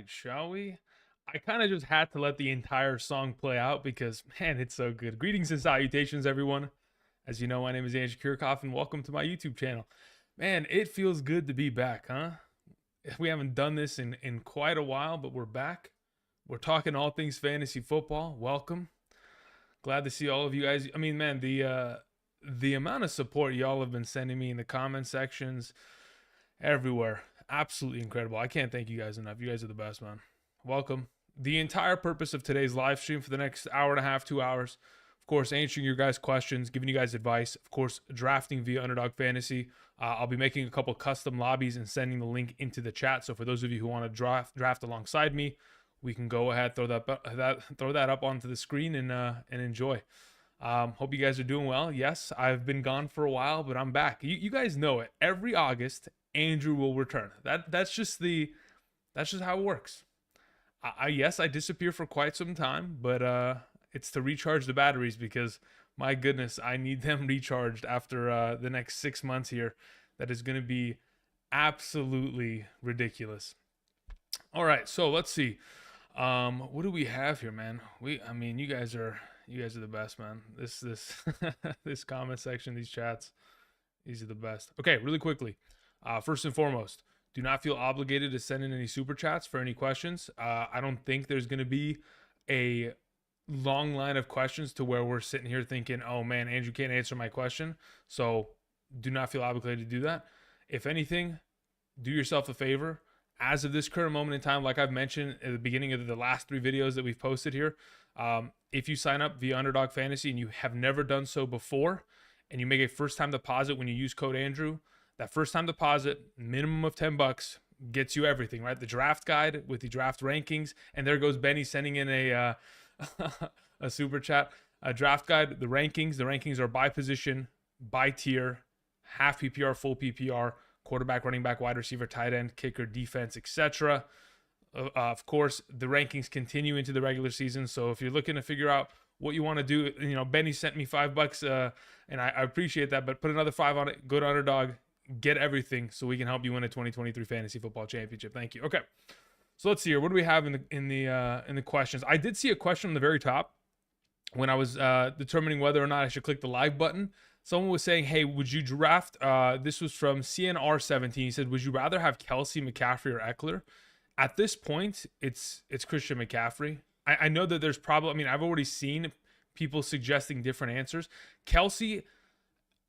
shall we? I kind of just had to let the entire song play out because, man, it's so good. Greetings and salutations, everyone. As you know, my name is Andrew Kiorkof, and welcome to my YouTube channel. Man, it feels good to be back, huh? We haven't done this in quite a while, but we're back. We're talking all things fantasy football. Welcome. Glad to see all of you guys. I mean, man, the amount of support y'all have been sending me in the comment sections everywhere, absolutely incredible. I can't thank you guys enough. You guys are the best, man. Welcome. The entire purpose of today's live stream for the next hour and a half, 2 hours, of course, answering your guys' questions, giving you guys advice, of course, drafting via Underdog Fantasy. I'll be making a couple custom lobbies and sending the link into the chat. So for those of you who want to draft alongside me, we can go ahead, throw that up onto the screen and enjoy. Hope you guys are doing well. Yes, I've been gone for a while, but I'm back. You guys know it. Every August, Andrew will return. That's just how it works. Yes, I disappear for quite some time, but it's to recharge the batteries because my goodness, I need them recharged after the next 6 months here. That is going to be absolutely ridiculous. All right, so let's see. What do we have here, man? I mean, you guys are the best, man. This this comment section, these chats, these are the best. Okay, really quickly. First and foremost, do not feel obligated to send in any super chats for any questions. I don't think there's going to be a long line of questions to where we're sitting here thinking, oh man, Andrew can't answer my question. So do not feel obligated to do that. If anything, do yourself a favor. As of this current moment in time, like I've mentioned at the beginning of the last 3 videos that we've posted here, if you sign up via Underdog Fantasy and you have never done so before, and you make a first-time deposit when you use code Andrew, that first-time deposit, minimum of $10, gets you everything, right? The draft guide with the draft rankings, and there goes Benny sending in a a super chat. A draft guide, the rankings. The rankings are by position, by tier, half PPR, full PPR, quarterback, running back, wide receiver, tight end, kicker, defense, etc. Of course, the rankings continue into the regular season. So if you're looking to figure out what you want to do, you know, Benny sent me $5, and I appreciate that. But put another 5 on it. Go to Underdog, get everything, so we can help you win a 2023 fantasy football championship. Thank you. Okay, so let's see here. What do we have in the questions? I did see a question on the very top when I was determining whether or not I should click the live button. Someone was saying, hey, would you draft, this was from CNR17. He said, would you rather have Kelsey, McCaffrey, or Eckler? At this point, it's Christian McCaffrey. I know that there's probably, I mean, I've already seen people suggesting different answers. Kelsey,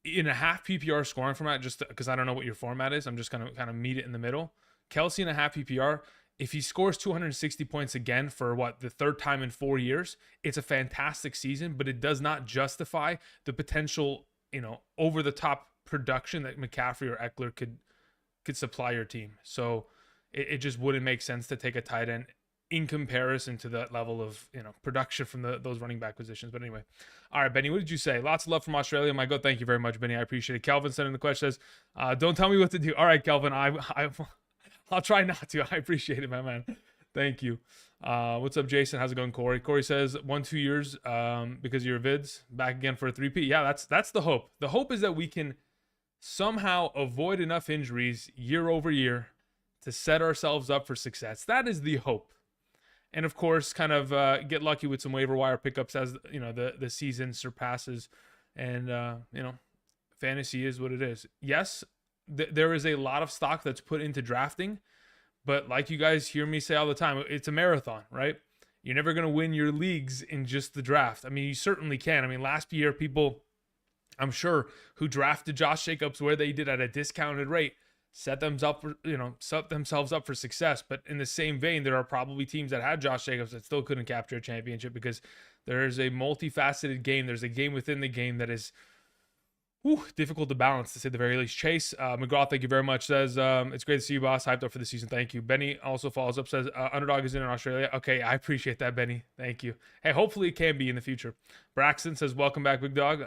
in a half PPR scoring format, just because I don't know what your format is, I'm just going to kind of meet it in the middle. Kelsey in a half PPR, if he scores 260 points again for the 3rd time in 4 years, it's a fantastic season, but it does not justify the potential, you know, over the top production that McCaffrey or Eckler could supply your team. So it just wouldn't make sense to take a tight end in comparison to that level of, you know, production from those running back positions. But anyway, all right, Benny, what did you say? Lots of love from Australia. My God, thank you very much, Benny. I appreciate it. Kelvin sending the question says, don't tell me what to do. All right, Kelvin, I'll try not to. I appreciate it, my man. Thank you. What's up, Jason? How's it going, Corey? Corey says 1-2 years because of your vids. Back again for a 3P. Yeah, that's the hope. The hope is that we can somehow avoid enough injuries year over year to set ourselves up for success. That is the hope. And of course, kind of get lucky with some waiver wire pickups as, you know, the season surpasses. And, you know, fantasy is what it is. Yes, there is a lot of stock that's put into drafting. But like you guys hear me say all the time, it's a marathon, right? You're never going to win your leagues in just the draft. I mean, you certainly can. I mean, last year, people, I'm sure, who drafted Josh Jacobs where they did at a discounted rate, set themselves up for success. But in the same vein, there are probably teams that had Josh Jacobs that still couldn't capture a championship because there is a multifaceted game. There's a game within the game that is difficult to balance, to say the very least. Chase McGraw, thank you very much, says, it's great to see you, boss. Hyped up for the season. Thank you. Benny also follows up, says, Underdog is in Australia. Okay, I appreciate that, Benny. Thank you. Hey, hopefully it can be in the future. Braxton says, welcome back, big dog.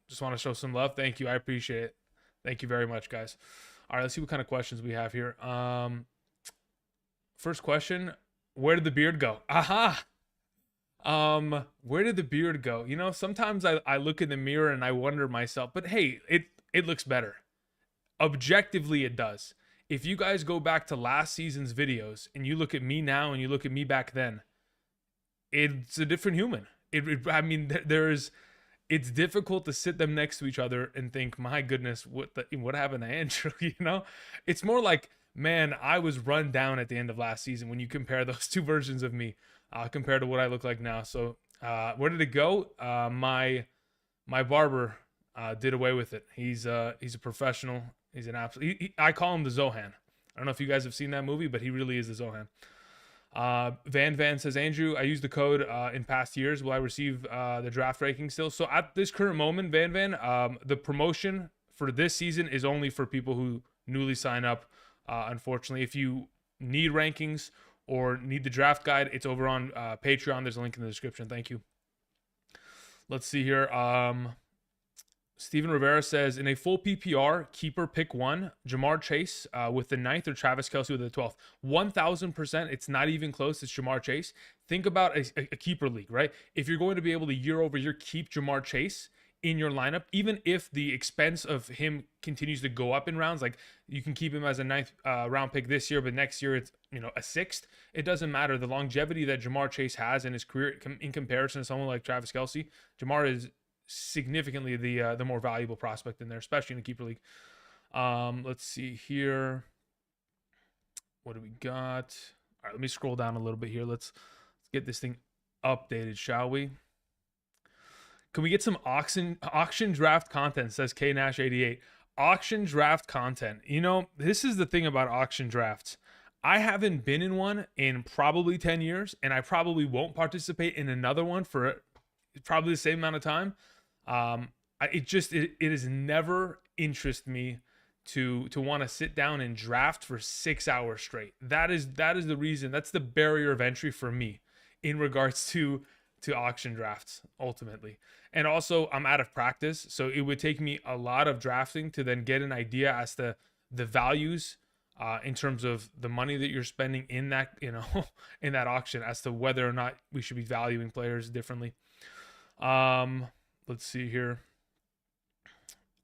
Just want to show some love. Thank you. I appreciate it. Thank you very much, guys. All right, let's see what kind of questions we have here. First question, where did the beard go? Aha! Where did the beard go? You know, sometimes I look in the mirror and I wonder myself, but hey, it looks better. Objectively, it does. If you guys go back to last season's videos and you look at me now and you look at me back then, it's a different human. I mean, it's difficult to sit them next to each other and think, my goodness, what happened to Andrew? It's more like, man, I was run down at the end of last season when you compare those two versions of me compared to what I look like now. So where did it go? My barber did away with it. He's a professional. He's an absolute. I call him the Zohan. I don't know if you guys have seen that movie, but he really is the Zohan. Van says, Andrew, I used the code in past years. Will I receive the draft ranking still? So at this current moment, Van, the promotion for this season is only for people who newly sign up. Unfortunately, if you need rankings or need the draft guide, it's over on Patreon. There's a link in the description. Thank you. Let's see here. Steven Rivera says, in a full PPR, keeper pick 1, Jamar Chase with the 9th or Travis Kelce with the 12th. 1,000%, it's not even close. It's Jamar Chase. Think about a keeper league, right? If you're going to be able to year over year keep Jamar Chase in your lineup, even if the expense of him continues to go up in rounds, like you can keep him as a 9th round pick this year, but next year it's a 6th. It doesn't matter. The longevity that Jamar Chase has in his career in comparison to someone like Travis Kelce, Jamar is significantly the more valuable prospect in there, especially in a keeper league. Let's see here. What do we got? All right, let me scroll down a little bit here. Let's get this thing updated, shall we? Can we get some auction draft content? Says K Nash 88. Auction draft content. This is the thing about auction drafts. I haven't been in one in probably 10 years, and I probably won't participate in another one for probably the same amount of time. It has never interested me to want to sit down and draft for 6 hours straight. That is the reason. That's the barrier of entry for me in regards to auction drafts ultimately. And also I'm out of practice, so it would take me a lot of drafting to then get an idea as to the values in terms of the money that you're spending in that in that auction, as to whether or not we should be valuing players differently. Let's see here.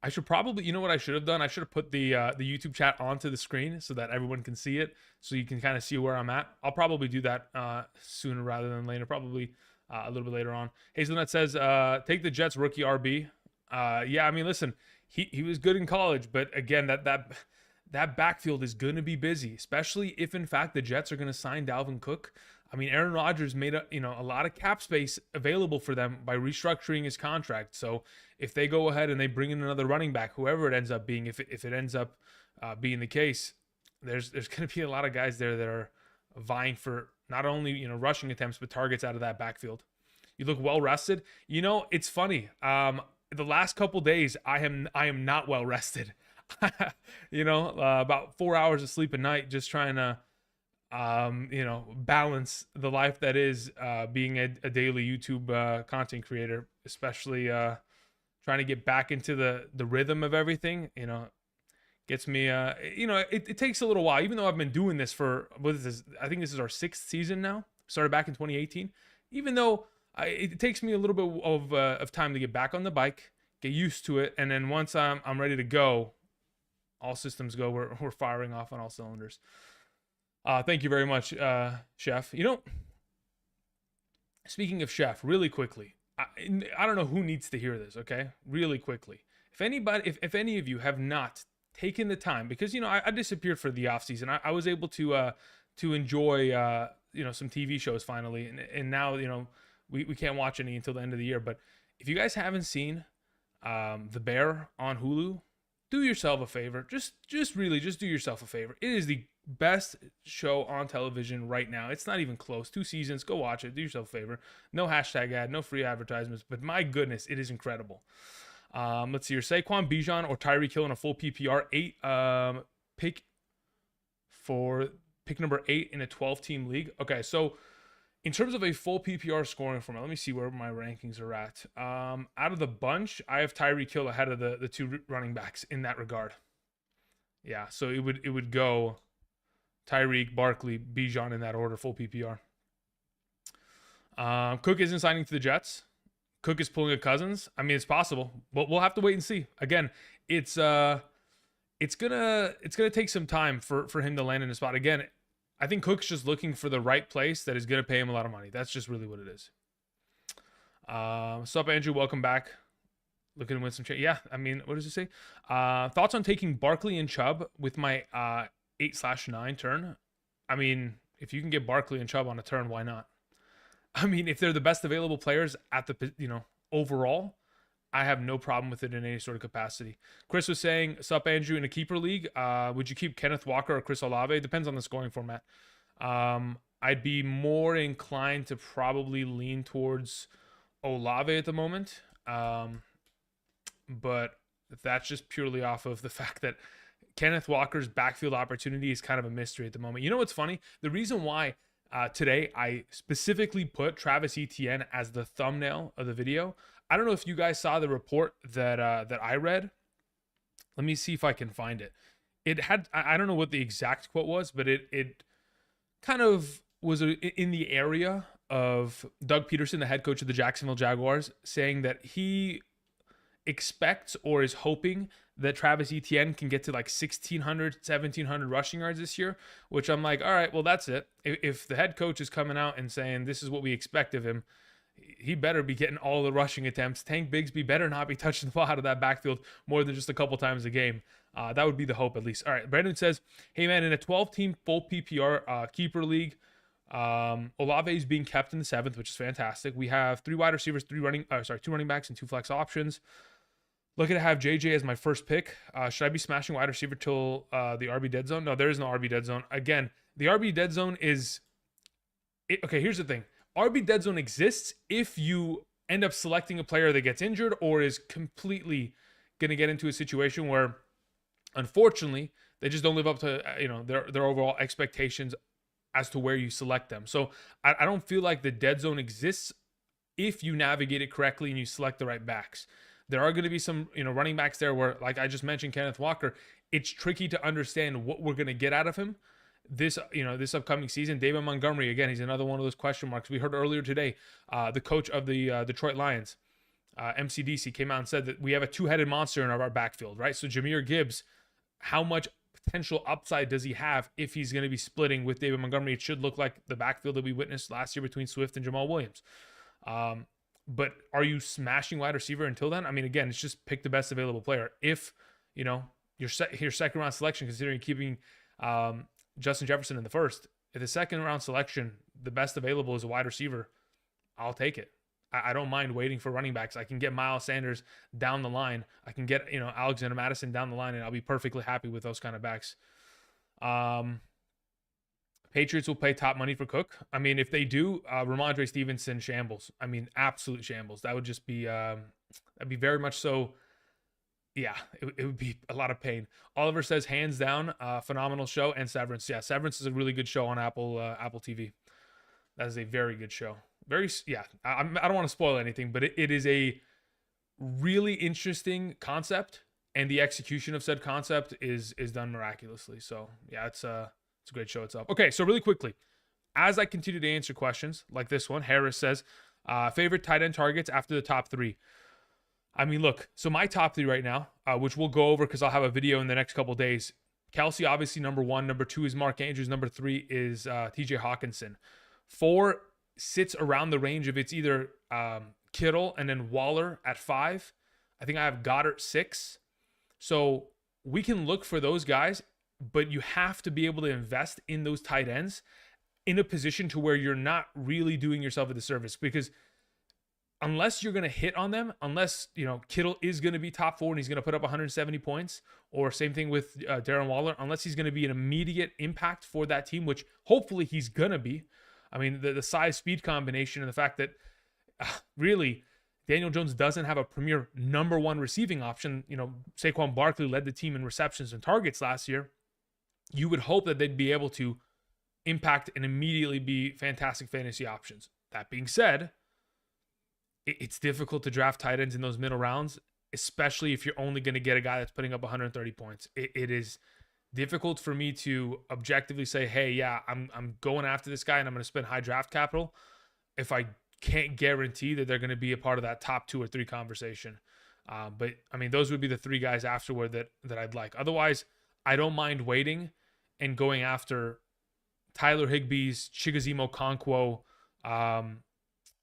I should probably, what I should have done? I should have put the YouTube chat onto the screen so that everyone can see it, so you can kind of see where I'm at. I'll probably do that sooner rather than later, probably a little bit later on. Hazelnut says, take the Jets rookie RB. Yeah, I mean, listen, he was good in college, but again, that backfield is going to be busy, especially if in fact the Jets are going to sign Dalvin Cook. I mean, Aaron Rodgers made a lot of cap space available for them by restructuring his contract. So if they go ahead and they bring in another running back, whoever it ends up being, if it ends up being the case, there's going to be a lot of guys there that are vying for not only rushing attempts but targets out of that backfield. You look well rested. It's funny. The last couple days, I am not well rested. About 4 hours of sleep a night, just trying to balance the life that is being a daily YouTube content creator, especially trying to get back into the rhythm of everything. Gets me it takes a little while, even though I've been doing this for I think this is our 6th season now. Started back in 2018. Even though it takes me a little bit of time to get back on the bike, get used to it, and then once I'm ready to go, all systems go. We're firing off on all cylinders. Thank you very much, Chef. Speaking of Chef, really quickly, I don't know who needs to hear this, okay? Really quickly. If any of you have not taken the time, because, I disappeared for the off season. I was able to enjoy, some TV shows finally. And now, we can't watch any until the end of the year. But if you guys haven't seen The Bear on Hulu, do yourself a favor. Just do yourself a favor. It is the best show on television right now. It's not even close. 2 seasons. Go watch it. Do yourself a favor. No hashtag ad, no free advertisements, but my goodness, it is incredible. Let's see here. Saquon, Bijan, or Tyreek Hill in a full PPR. Pick number 8 in a 12-team league. Okay, so in terms of a full PPR scoring format, let me see where my rankings are at. Out of the bunch, I have Tyreek Hill ahead of the 2 running backs in that regard. Yeah, so it would go Tyreek, Barkley, Bijan in that order, full PPR. Cook isn't signing to the Jets. Cook is pulling a Cousins. I mean, it's possible, but we'll have to wait and see. Again, it's it's gonna take some time for him to land in a spot. Again, I think Cook's just looking for the right place that is gonna pay him a lot of money. That's just really what it is. What's up, Andrew? Welcome back. Looking to win some. Yeah, I mean, what does it say? Thoughts on taking Barkley and Chubb with my 8/9 turn? I mean, if you can get Barkley and Chubb on a turn, why not? I mean, if they're the best available players at the, overall, I have no problem with it in any sort of capacity. Chris was saying, sup, Andrew, in a keeper league, would you keep Kenneth Walker or Chris Olave? Depends on the scoring format. I'd be more inclined to probably lean towards Olave at the moment. But that's just purely off of the fact that Kenneth Walker's backfield opportunity is kind of a mystery at the moment. You know what's funny? The reason why today I specifically put Travis Etienne as the thumbnail of the video, I don't know if you guys saw the report that I read. Let me see if I can find it. It had, I don't know what the exact quote was, but it kind of was in the area of Doug Peterson, the head coach of the Jacksonville Jaguars, saying that he expects or is hoping that Travis Etienne can get to like 1,600, 1,700 rushing yards this year, which I'm like, all right, well, that's it. If the head coach is coming out and saying this is what we expect of him, he better be getting all the rushing attempts. Tank Bigsby better not be touching the ball out of that backfield more than just a couple times a game. That would be the hope, at least. All right, Brandon says, hey, man, in a 12-team full PPR keeper league, Olave is being kept in the 7th, which is fantastic. We have 3 wide receivers, 2 running backs, and 2 flex options. Looking to have JJ as my first pick. Should I be smashing wide receiver till the RB dead zone? No, there is no RB dead zone. Again, the RB dead zone is... Okay, here's the thing. RB dead zone exists if you end up selecting a player that gets injured or is completely going to get into a situation where, unfortunately, they just don't live up to their overall expectations as to where you select them. So I don't feel like the dead zone exists if you navigate it correctly and you select the right backs. There are going to be some, running backs there where, like I just mentioned, Kenneth Walker, it's tricky to understand what we're going to get out of him this upcoming season. David Montgomery, again, he's another one of those question marks. We heard earlier today, the coach of the Detroit Lions, MCDC, came out and said that we have a 2-headed monster in our backfield, right? So Jahmyr Gibbs, how much potential upside does he have if he's going to be splitting with David Montgomery? It should look like the backfield that we witnessed last year between Swift and Jamal Williams. But are you smashing wide receiver until then? I mean, again, it's just pick the best available player. If, your second round selection, considering keeping Justin Jefferson in the first, if the second round selection, the best available is a wide receiver, I'll take it. I don't mind waiting for running backs. I can get Miles Sanders down the line. I can get, Alexander Madison down the line, and I'll be perfectly happy with those kind of backs. Patriots will pay top money for Cook. I mean, if they do, Ramondre Stevenson shambles. I mean, absolute shambles. That would just be, that'd be very much so. Yeah, it would be a lot of pain. Oliver says, hands down, phenomenal show, and Severance. Yeah, Severance is a really good show on Apple TV. That is a very good show. I don't want to spoil anything, but it is a really interesting concept, and the execution of said concept is done miraculously. So yeah, it's a great show itself. Okay, so really quickly, as I continue to answer questions like this one, Harris says, favorite tight end targets after the top 3. I mean, look, so my top 3 right now, which we'll go over because I'll have a video in the next couple days. Kelsey, obviously, number 1. Number 2 is Mark Andrews. Number 3 is TJ Hawkinson. 4 sits around the range of it's either Kittle and then Waller at 5. I think I have Goddard 6. So we can look for those guys, but you have to be able to invest in those tight ends in a position to where you're not really doing yourself a disservice, because unless you're going to hit on them, unless, Kittle is going to be top 4 and he's going to put up 170 points, or same thing with Darren Waller, unless he's going to be an immediate impact for that team, which hopefully he's going to be. I mean, the size-speed combination and the fact that really Daniel Jones doesn't have a premier number 1 receiving option. Saquon Barkley led the team in receptions and targets last year. You would hope that they'd be able to impact and immediately be fantastic fantasy options. That being said, it's difficult to draft tight ends in those middle rounds, especially if you're only going to get a guy that's putting up 130 points. It is difficult for me to objectively say, hey, yeah, I'm going after this guy and I'm going to spend high draft capital if I can't guarantee that they're going to be a part of that top 2 or 3 conversation. But I mean, those would be the 3 guys afterward that I'd like. Otherwise, I don't mind waiting and going after Tyler Higbee's, Chigozimo Okonkwo,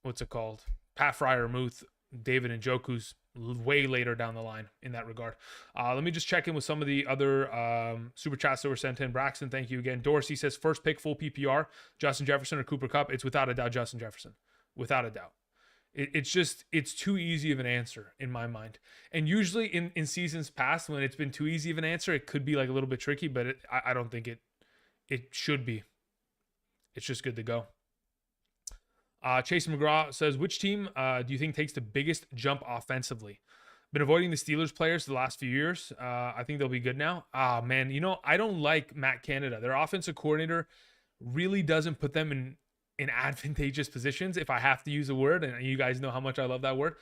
what's it called? Pat Fryer-Muth, David Njoku's way later down the line in that regard. Let me just check in with some of the other super chats that were sent in. Braxton, thank you again. Dorsey says, first pick full PPR, Justin Jefferson or Cooper Kupp. It's without a doubt Justin Jefferson. Without a doubt. It's too easy of an answer in my mind. And usually in seasons past, when it's been too easy of an answer, it could be like a little bit tricky, but I don't think it should be. It's just good to go. Chase McGraw says, which team do you think takes the biggest jump offensively? Been avoiding the Steelers players the last few years. I think they'll be good now. Man, I don't like Matt Canada. Their offensive coordinator really doesn't put them in advantageous positions, if I have to use a word, and you guys know how much I love that word.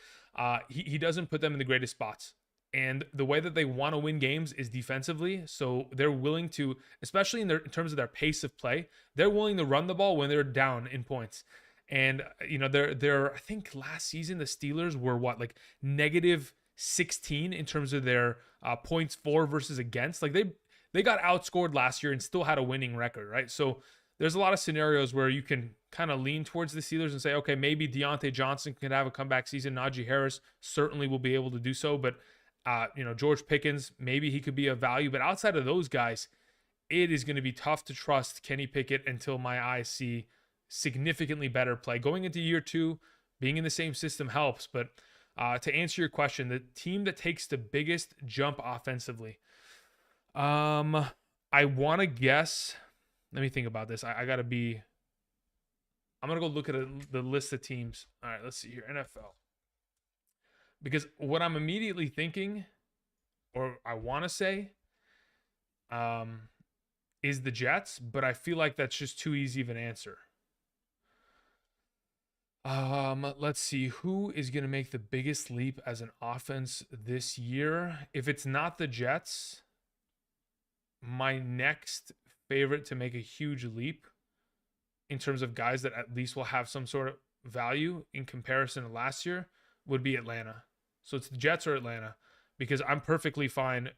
He doesn't put them in the greatest spots. And the way that they want to win games is defensively. So they're willing to, especially in terms of their pace of play, they're willing to run the ball when they're down in points. And, they're I think last season, the Steelers were like negative 16 in terms of their points for versus against. Like they got outscored last year and still had a winning record, right? So there's a lot of scenarios where you can kind of lean towards the Steelers and say, okay, maybe Deontay Johnson can have a comeback season. Najee Harris certainly will be able to do so. But, George Pickens, maybe he could be a value. But outside of those guys, it is going to be tough to trust Kenny Pickett until my eyes see significantly better play. Going into year 2, being in the same system helps. But to answer your question, the team that takes the biggest jump offensively, I want to guess. Let me think about this. I'm going to go look at the list of teams. All right, let's see here. NFL. Because what I'm immediately thinking, or I want to say, is the Jets, but I feel like that's just too easy of an answer. Let's see. Who is going to make the biggest leap as an offense this year? If it's not the Jets, my next favorite to make a huge leap in terms of guys that at least will have some sort of value in comparison to last year would be Atlanta. So it's the Jets or Atlanta, because I'm perfectly fine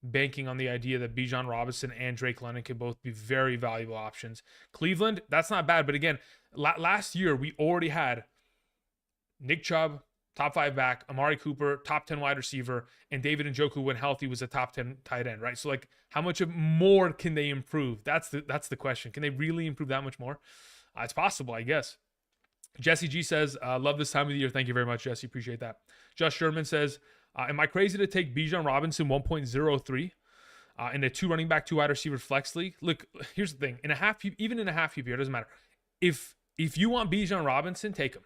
banking on the idea that Bijan Robinson and Drake London can both be very valuable options. Cleveland, that's not bad. But again, last year we already had Nick Chubb, top 5 back, Amari Cooper, top 10 wide receiver, and David Njoku, when healthy, was a top 10 tight end, right? So like, how much more can they improve? That's the question. Can they really improve that much more? It's possible, I guess. Jesse G says, love this time of the year. Thank you very much, Jesse. Appreciate that. Josh Sherman says, am I crazy to take Bijan Robinson 1.03 in a 2 running back, 2 wide receiver flex league? Look, here's the thing. Even in a half PPR, it doesn't matter. If you want Bijan Robinson, take him.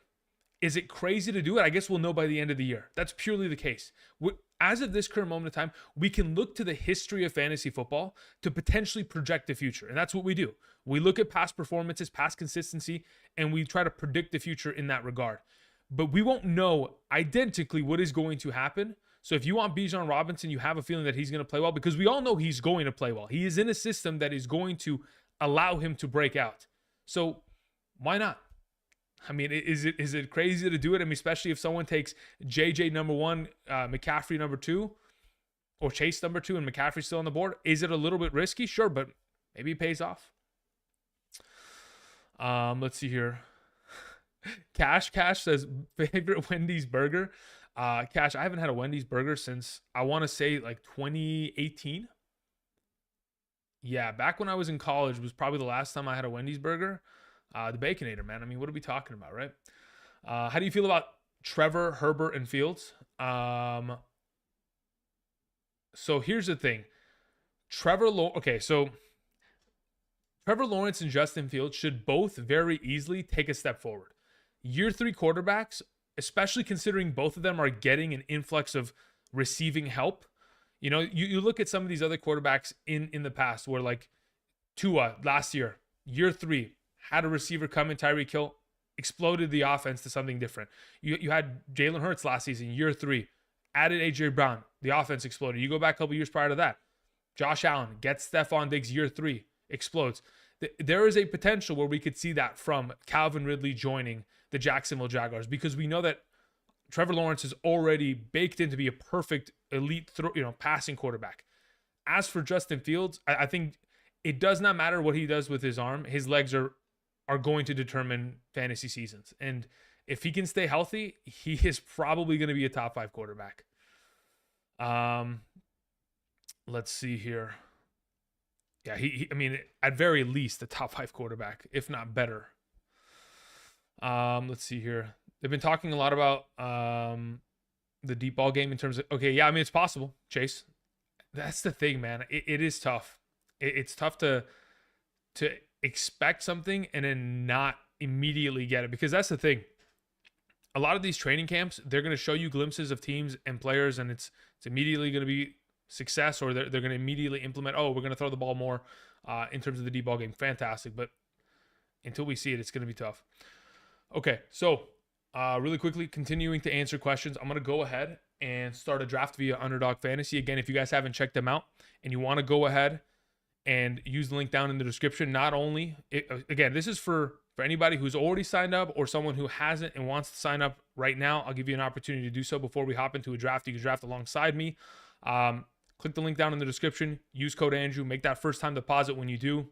Is it crazy to do it? I guess we'll know by the end of the year. That's purely the case. As of this current moment in time, we can look to the history of fantasy football to potentially project the future. And that's what we do. We look at past performances, past consistency, and we try to predict the future in that regard. But we won't know identically what is going to happen. So if you want Bijan Robinson, you have a feeling that he's going to play well, because we all know he's going to play well. He is in a system that is going to allow him to break out. So why not? I mean, is it crazy to do it? I mean, especially if someone takes JJ number 1, McCaffrey number 2, or Chase number 2, and McCaffrey still on the board. Is it a little bit risky? Sure, but maybe it pays off. Let's see here. Cash says, favorite Wendy's burger. Cash, I haven't had a Wendy's burger since, I want to say, like 2018. Yeah, back when I was in college was probably the last time I had a Wendy's burger. The Baconator, man. I mean, what are we talking about, right? How do you feel about Trevor, Herbert, and Fields? So here's the thing. Trevor Lawrence and Justin Fields should both very easily take a step forward. Year 3 quarterbacks, especially considering both of them are getting an influx of receiving help. You look at some of these other quarterbacks in the past, where like Tua last year, year 3, had a receiver come in, Tyreek Hill, exploded the offense to something different. You had Jalen Hurts last season, year 3, added A.J. Brown, the offense exploded. You go back a couple years prior to that, Josh Allen gets Stephon Diggs, year 3, explodes. There is a potential where we could see that from Calvin Ridley joining the Jacksonville Jaguars, because we know that Trevor Lawrence is already baked in to be a perfect elite passing quarterback. As for Justin Fields, I think it does not matter what he does with his arm. His legs are going to determine fantasy seasons. And if he can stay healthy, he is probably going to be a top 5 quarterback. Let's see here. Yeah, I mean, at very least, a top 5 quarterback, if not better. Let's see here. They've been talking a lot about the deep ball game in terms of, okay, yeah, I mean, it's possible, Chase. That's the thing, man. It is tough. It's tough to expect something and then not immediately get it, because that's the thing. A lot of these training camps, they're going to show you glimpses of teams and players, and it's immediately going to be success, or they're going to immediately implement, oh, we're going to throw the ball more in terms of the deep ball game. Fantastic. But until we see it, it's going to be tough. Okay, so really quickly, continuing to answer questions, I'm going to go ahead and start a draft via Underdog Fantasy. Again, if you guys haven't checked them out and you want to go ahead and use the link down in the description, not only, again, this is for anybody who's already signed up or someone who hasn't and wants to sign up right now. I'll give you an opportunity to do so before we hop into a draft. You can draft alongside me. Click the link down in the description. Use code Andrew. Make that first-time deposit. When you do,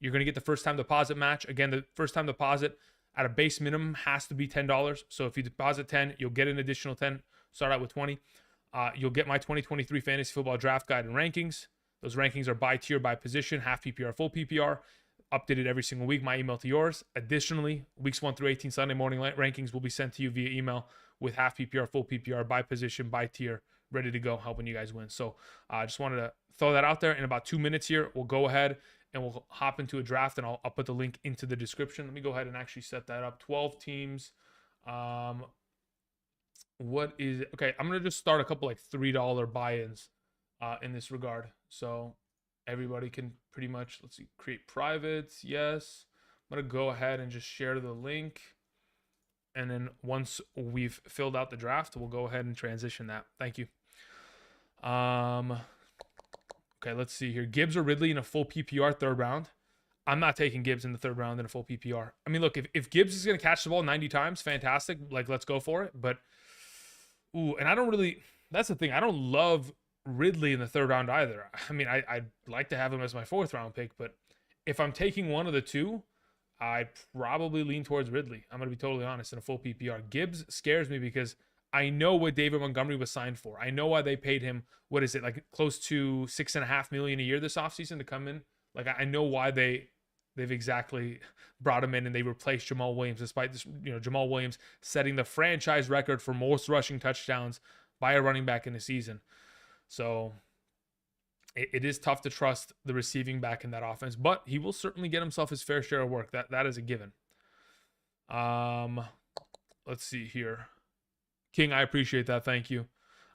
you're going to get the first-time deposit match. Again, the first-time deposit at a base minimum has to be $10. So if you deposit 10, you'll get an additional 10. Start out with 20. You'll get my 2023 Fantasy Football Draft Guide and rankings. Those rankings are by tier, by position, half PPR, full PPR, updated every single week. My email to yours. Additionally, weeks 1 through 18 Sunday morning rankings will be sent to you via email with half PPR, full PPR, by position, by tier, ready to go, helping you guys win. So I just wanted to throw that out there. In about 2 minutes here, we'll go ahead and we'll hop into a draft, and I'll put the link into the description. Let me go ahead and actually set that up. 12 teams. What is it? Okay, I'm going to just start a couple like $3 buy-ins in this regard. So everybody can pretty much, let's see, create privates. Yes. I'm going to go ahead and just share the link. And then once we've filled out the draft, we'll go ahead and transition that. Thank you. Okay, let's see here. Gibbs or Ridley in a full PPR third round. I'm not taking Gibbs in the third round in a full PPR. I mean, look, if Gibbs is going to catch the ball 90 times, fantastic. Like, let's go for it. But, ooh, and I don't really, that's the thing. I don't love Ridley in the third round either. I mean, I'd like to have him as my 4th round pick, but if I'm taking one of the two, I'd probably lean towards Ridley. I'm going to be totally honest, in a full PPR. Gibbs scares me because I know what David Montgomery was signed for. I know why they paid him, what is it, like close to $6.5 million a year this offseason to come in. Like, I know why they've exactly brought him in, and they replaced Jamal Williams, despite this, Jamal Williams setting the franchise record for most rushing touchdowns by a running back in a season. So it is tough to trust the receiving back in that offense, but he will certainly get himself his fair share of work. That is a given. Let's see here. King, I appreciate that. Thank you.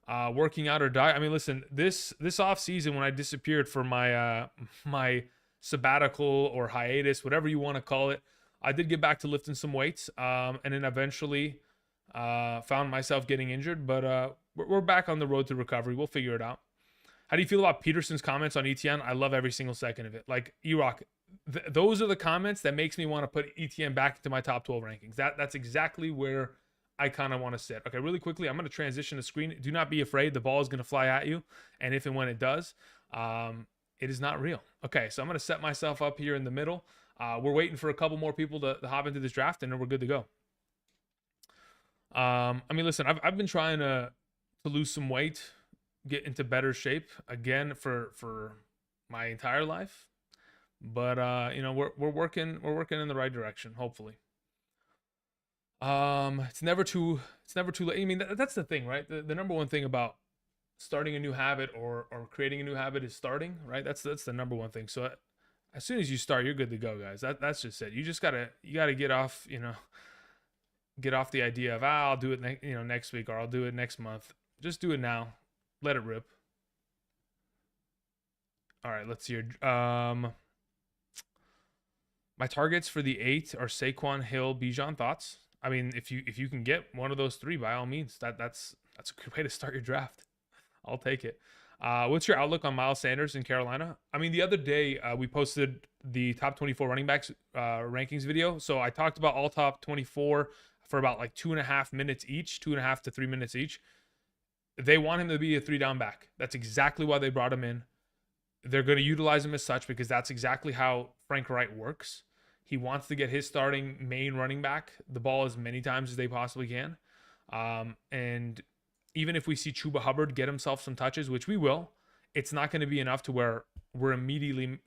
Working out or die. I mean, listen, this off season, when I disappeared for my my sabbatical or hiatus, whatever you want to call it, I did get back to lifting some weights, and then eventually found myself getting injured. But we're back on the road to recovery. We'll figure it out. How do you feel about Peterson's comments on ETN? I love every single second of it. Like, E-Rock, those are the comments that makes me want to put ETN back into my top 12 rankings. That's exactly where I kind of want to sit. Okay, really quickly, I'm going to transition the screen. Do not be afraid. The ball is going to fly at you. And if and when it does, it is not real. Okay, so I'm going to set myself up here in the middle. We're waiting for a couple more people to hop into this draft, and then we're good to go. I mean, listen, I've been trying to lose some weight, get into better shape again for my entire life. But we're working in the right direction, hopefully. It's never too late. I mean, that's the thing, right? The number one thing about starting a new habit or creating a new habit is starting, right? That's the number one thing. So as soon as you start, you're good to go, guys. That's just it. You just gotta get off, get off the idea of, I'll do it next week, or I'll do it next month. Just do it now. Let it rip. All right, let's see here. My targets for the 8 are Saquon, Hill, Bijan. Thoughts? I mean, if you can get one of those 3, by all means, that's a good way to start your draft. I'll take it. What's your outlook on Miles Sanders in Carolina? I mean, the other day we posted the top 24 running backs rankings video. So I talked about all top 24 for about like 2.5 minutes each, 2.5 to 3 minutes each. They want him to be a 3-down back. That's exactly why they brought him in. they're going to utilize him as such because that's exactly how Frank Wright works. He wants to get his starting main running back the ball as many times as they possibly can. And even if we see Chuba Hubbard get himself some touches, which we will, it's not going to be enough to where we're immediately,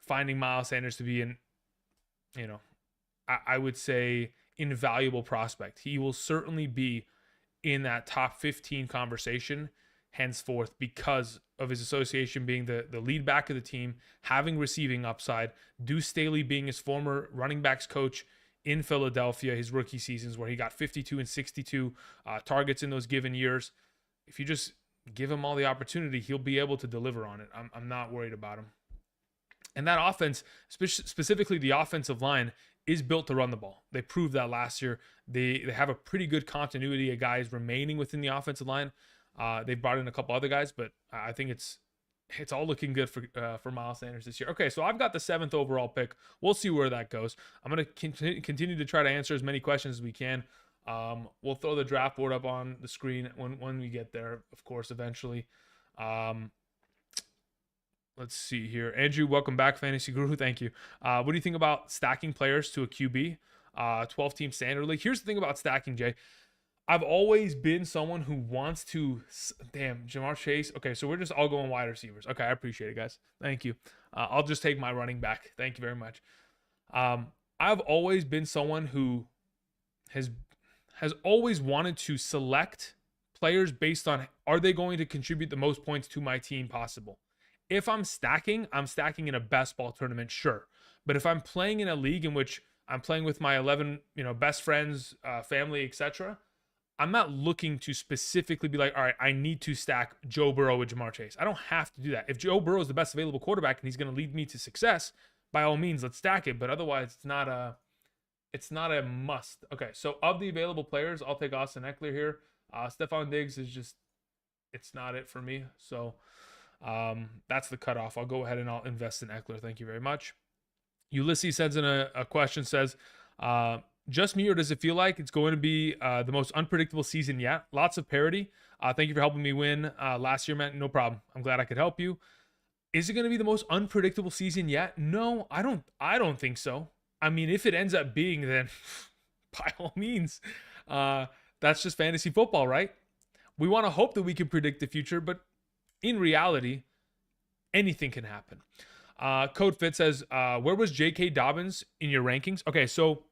finding Miles Sanders to be I would say invaluable prospect. He will certainly be in that top 15 conversation henceforth because of his association being the lead back of the team, having receiving upside, Deuce Staley being his former running backs coach in Philadelphia, his rookie seasons where he got 52 and 62 targets in those given years. If you just give him all the opportunity, he'll be able to deliver on it. I'm not worried about him. And that offense, specifically the offensive line, is built to run the ball. They proved that last year. They have a pretty good continuity of guys remaining within the offensive line. They've brought in a couple other guys, but I think it's all looking good for Miles Sanders this year. Okay, so I've got the 7th overall pick. We'll see where that goes. I'm going to continue to try to answer as many questions as we can. We'll throw the draft board up on the screen when we get there, of course, eventually. Let's see here. Andrew, welcome back, Fantasy Guru. Thank you. What do you think about stacking players to a QB? 12-team standard league. Here's the thing about stacking, Jay. I've always been someone who wants to... Damn, Jamar Chase. Okay, so we're just all going wide receivers. Okay, I appreciate it, guys. Thank you. I'll just take my running back. Thank you very much. I've always been someone who has always wanted to select players based on are they going to contribute the most points to my team possible. If I'm stacking in a best ball tournament, sure. But if I'm playing in a league in which I'm playing with my 11, best friends, family, etc., I'm not looking to specifically be like, all right, I need to stack Joe Burrow with Jamar Chase. I don't have to do that. If Joe Burrow is the best available quarterback and he's going to lead me to success, by all means, let's stack it. But otherwise, it's not a must. Okay, so of the available players, I'll take Austin Eckler here. Stephon Diggs is just, it's not it for me. So that's the cutoff. I'll go ahead and I'll invest in Eckler. Thank you very much. Ulysses sends in a question, says, just me, or does it feel like it's going to be the most unpredictable season yet? Lots of parity. Thank you for helping me win last year, man. No problem. I'm glad I could help you. Is it going to be the most unpredictable season yet? No, I don't think so. I mean, if it ends up being, then by all means, that's just fantasy football, right? We want to hope that we can predict the future, but in reality, anything can happen. CodeFit says, where was J.K. Dobbins in your rankings? Okay, so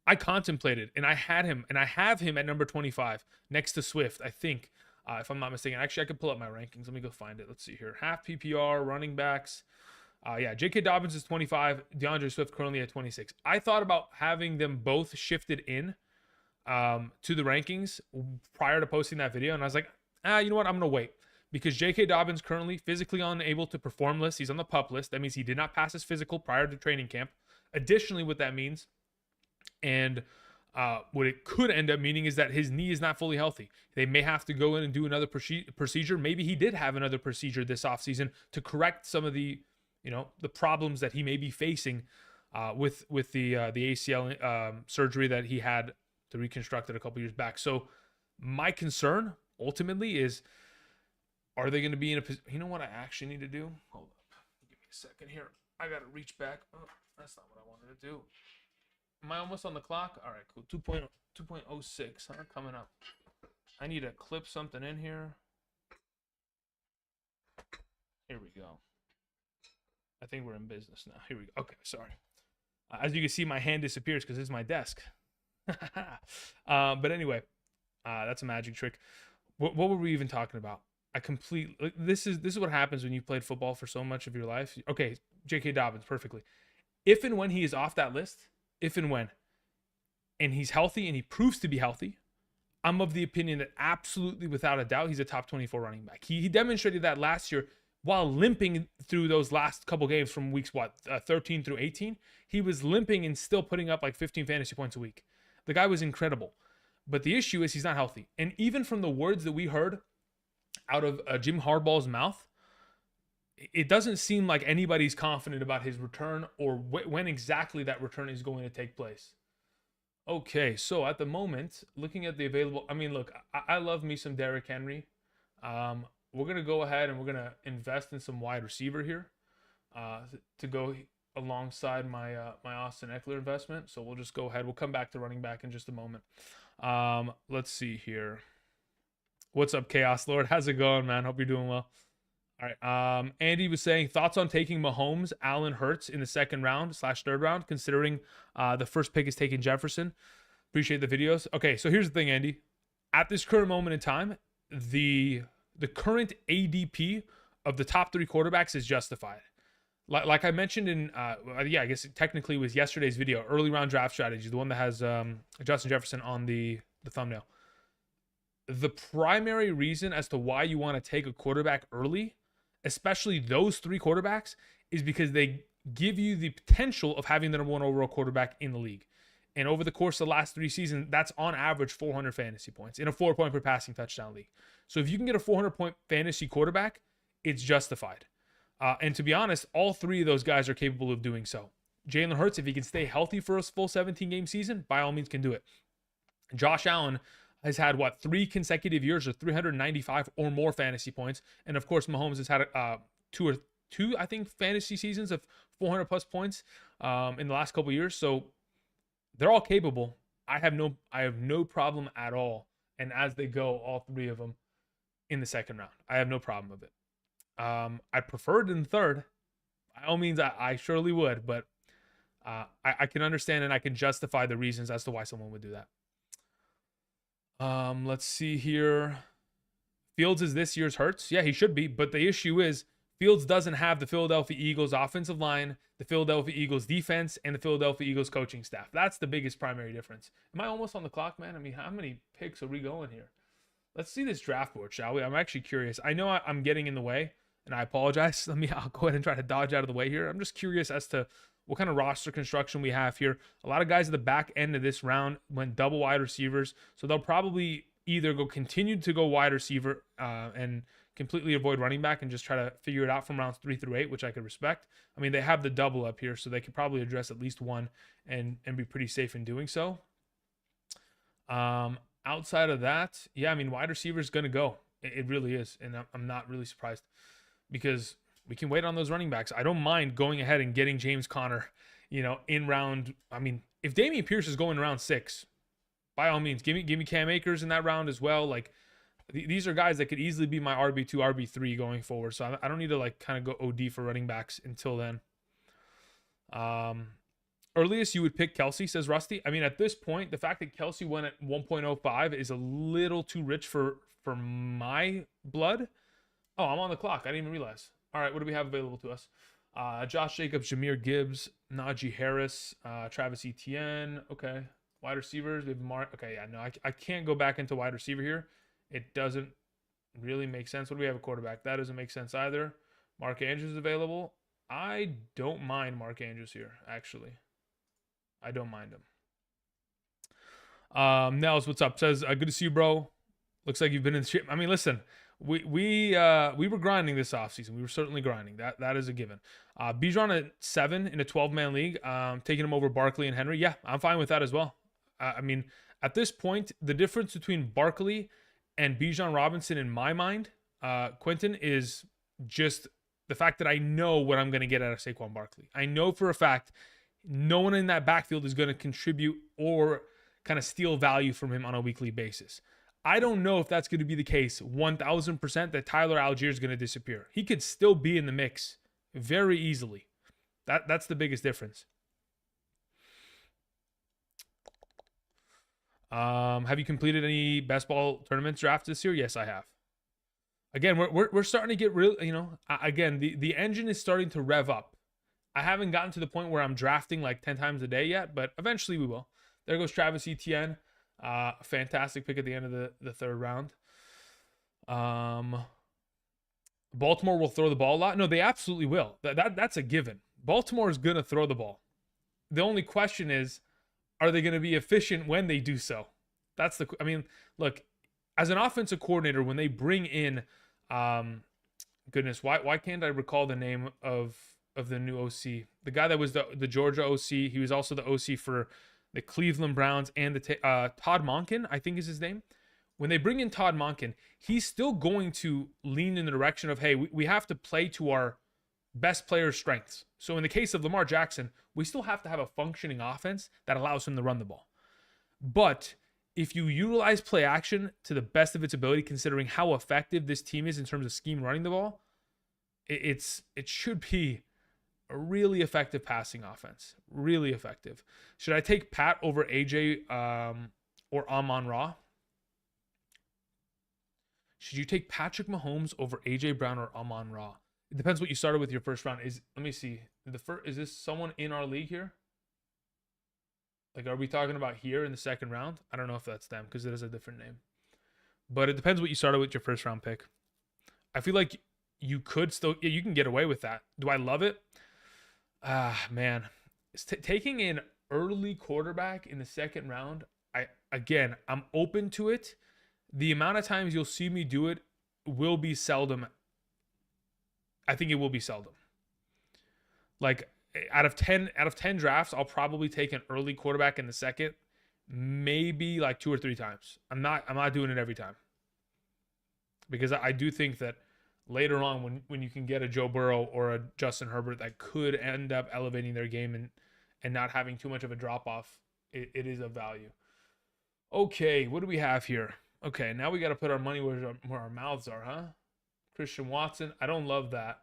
I contemplated, and I had him, and I have him at number 25 next to Swift, I think, if I'm not mistaken. Actually, I could pull up my rankings. Let me go find it. Let's see here. Half PPR, running backs. Yeah, J.K. Dobbins is 25. DeAndre Swift currently at 26. I thought about having them both shifted in to the rankings prior to posting that video, and I was like, you know what? I'm going to wait. Because J.K. Dobbins currently physically unable to perform list. He's on the PUP list. That means he did not pass his physical prior to training camp. Additionally, what that means, and what it could end up meaning, is that his knee is not fully healthy. They may have to go in and do another procedure. Maybe he did have another procedure this offseason to correct some of the, the problems that he may be facing with the ACL surgery that he had to reconstruct it a couple years back. So my concern ultimately is, are they going to be in a position? You know what I actually need to do? Hold up. Give me a second here. I got to reach back. Oh, that's not what I wanted to do. Am I almost on the clock? All right, cool. 2.06, huh? Coming up. I need to clip something in here. Here we go. I think we're in business now. Here we go. Okay, sorry. As you can see, my hand disappears because this is my desk. But anyway, that's a magic trick. What were we even talking about? This is what happens when you played football for so much of your life. Okay, J.K. Dobbins, perfectly. If and when he is off that list, and he's healthy and he proves to be healthy, I'm of the opinion that absolutely, without a doubt, he's a top 24 running back. He demonstrated that last year while limping through those last couple games from weeks 13 through 18. He was limping and still putting up like 15 fantasy points a week. The guy was incredible. But the issue is he's not healthy. And even from the words that we heard out of Jim Harbaugh's mouth, it doesn't seem like anybody's confident about his return or when exactly that return is going to take place. Okay, so at the moment, looking at the available, I mean, look, I love me some Derrick Henry. we're going to go ahead and we're going to invest in some wide receiver here to go alongside my my Austin Eckler investment. So we'll just go ahead. We'll come back to running back in just a moment. Let's see here. What's up, Chaos Lord? How's it going, man? Hope you're doing well. All right. Andy was saying thoughts on taking Mahomes, Allen, Hurts in the second round / third round, considering the first pick is taking Jefferson. Appreciate the videos. Okay, so here's the thing, Andy. At this current moment in time, the current ADP of the top 3 quarterbacks is justified. Like I mentioned in, I guess it technically was yesterday's video, early round draft strategy, the one that has Justin Jefferson on the thumbnail. The primary reason as to why you want to take a quarterback early, especially those 3 quarterbacks, is because they give you the potential of having the number 1 overall quarterback in the league. And over the course of the last 3 seasons, that's on average 400 fantasy points in a 4-point per passing touchdown league. So if you can get a 400-point fantasy quarterback, it's justified. And to be honest, all 3 of those guys are capable of doing so. Jalen Hurts, if he can stay healthy for a full 17-game season, by all means can do it. Josh Allen has had, 3 consecutive years of 395 or more fantasy points. And of course, Mahomes has had two, I think, fantasy seasons of 400-plus points in the last couple of years. So they're all capable. I have no problem at all. And as they go, all 3 of them in the second round, I have no problem with it. I prefer it in the third. By all means, I surely would, but I can understand and I can justify the reasons as to why someone would do that. Let's see here. Fields is this year's Hurts. Yeah, he should be, but the issue is Fields doesn't have the Philadelphia Eagles offensive line, the Philadelphia Eagles defense, and the Philadelphia Eagles coaching staff. That's the biggest primary difference. Am I almost on the clock, man? I mean, how many picks are we going here? Let's see this draft board, shall we? I'm actually curious. I know I'm getting in the way, and I apologize. I'll go ahead and try to dodge out of the way here. I'm just curious as to what kind of roster construction we have here. A lot of guys at the back end of this round went double wide receivers, so they'll probably either continue to go wide receiver and completely avoid running back and just try to figure it out from rounds 3 through 8, which I could respect. I mean, they have the double up here, so they could probably address at least one and be pretty safe in doing so. Outside of that, yeah, I mean, wide receiver is going to go. It really is, and I'm not really surprised because we can wait on those running backs. I don't mind going ahead and getting James Conner, in round. I mean, if Dameon Pierce is going round 6, by all means, give me Cam Akers in that round as well. Like, these are guys that could easily be my RB2, RB3 going forward. So I don't need to kind of go OD for running backs until then. Earliest you would pick Kelsey, says Rusty. I mean, at this point, the fact that Kelsey went at 1.05 is a little too rich for my blood. Oh, I'm on the clock. I didn't even realize. All right, what do we have available to us? Josh Jacobs, Jahmyr Gibbs, Najee Harris, Travis Etienne. Okay, wide receivers. We have Mark. Okay, yeah, no, I can't go back into wide receiver here. It doesn't really make sense. What do we have a quarterback? That doesn't make sense either. Mark Andrews is available. I don't mind Mark Andrews here, actually. I don't mind him. Nels, what's up? Says, good to see you, bro. Looks like you've been in the ship. I mean, listen, we were grinding this offseason. We were certainly grinding. That is a given. Bijan at 7 in a 12-man league, taking him over Barkley and Henry. Yeah, I'm fine with that as well. I mean, at this point, the difference between Barkley and Bijan Robinson in my mind, Quentin, is just the fact that I know what I'm going to get out of Saquon Barkley. I know for a fact no one in that backfield is going to contribute or kind of steal value from him on a weekly basis. I don't know if that's going to be the case 1,000% that Tyler Algier is going to disappear. He could still be in the mix very easily. That's the biggest difference. Have you completed any best ball tournaments drafts this year? Yes, I have. Again, we're starting to get real, again, the engine is starting to rev up. I haven't gotten to the point where I'm drafting like 10 times a day yet, but eventually we will. There goes Travis Etienne. Fantastic pick at the end of the third round. Baltimore will throw the ball a lot. No, they absolutely will. That's a given. Baltimore is going to throw the ball. The only question is, are they going to be efficient when they do so? I mean, look, as an offensive coordinator, when they bring in, goodness, why can't I recall the name of the new OC? The guy that was the Georgia OC. He was also the OC for the Cleveland Browns and the Todd Monken, I think is his name. when they bring in Todd Monken, he's still going to lean in the direction of, hey, we have to play to our best player's strengths. So in the case of Lamar Jackson, we still have to have a functioning offense that allows him to run the ball. But if you utilize play action to the best of its ability, considering how effective this team is in terms of scheme running the ball, it should be a really effective passing offense. Really effective. Should I take Pat over AJ or Amon-Ra? Should you take Patrick Mahomes over AJ Brown or Amon-Ra? It depends what you started with your first round. Let me see. Is this someone in our league here? Like, are we talking about here in the second round? I don't know if that's them because it is a different name. But it depends what you started with your first round pick. I feel like you could still, you can get away with that. Do I love it? Man. Taking an early quarterback in the second round, I'm open to it. The amount of times you'll see me do it will be seldom. I think it will be seldom. Like out of 10 drafts, I'll probably take an early quarterback in the second, maybe like 2 or 3 times. I'm not doing it every time. Because I do think that later on when you can get a Joe Burrow or a Justin Herbert that could end up elevating their game and not having too much of a drop off, it is of value. Okay, what do we have here? Okay, now we got to put our money where our mouths are, huh? Christian Watson. I don't love that.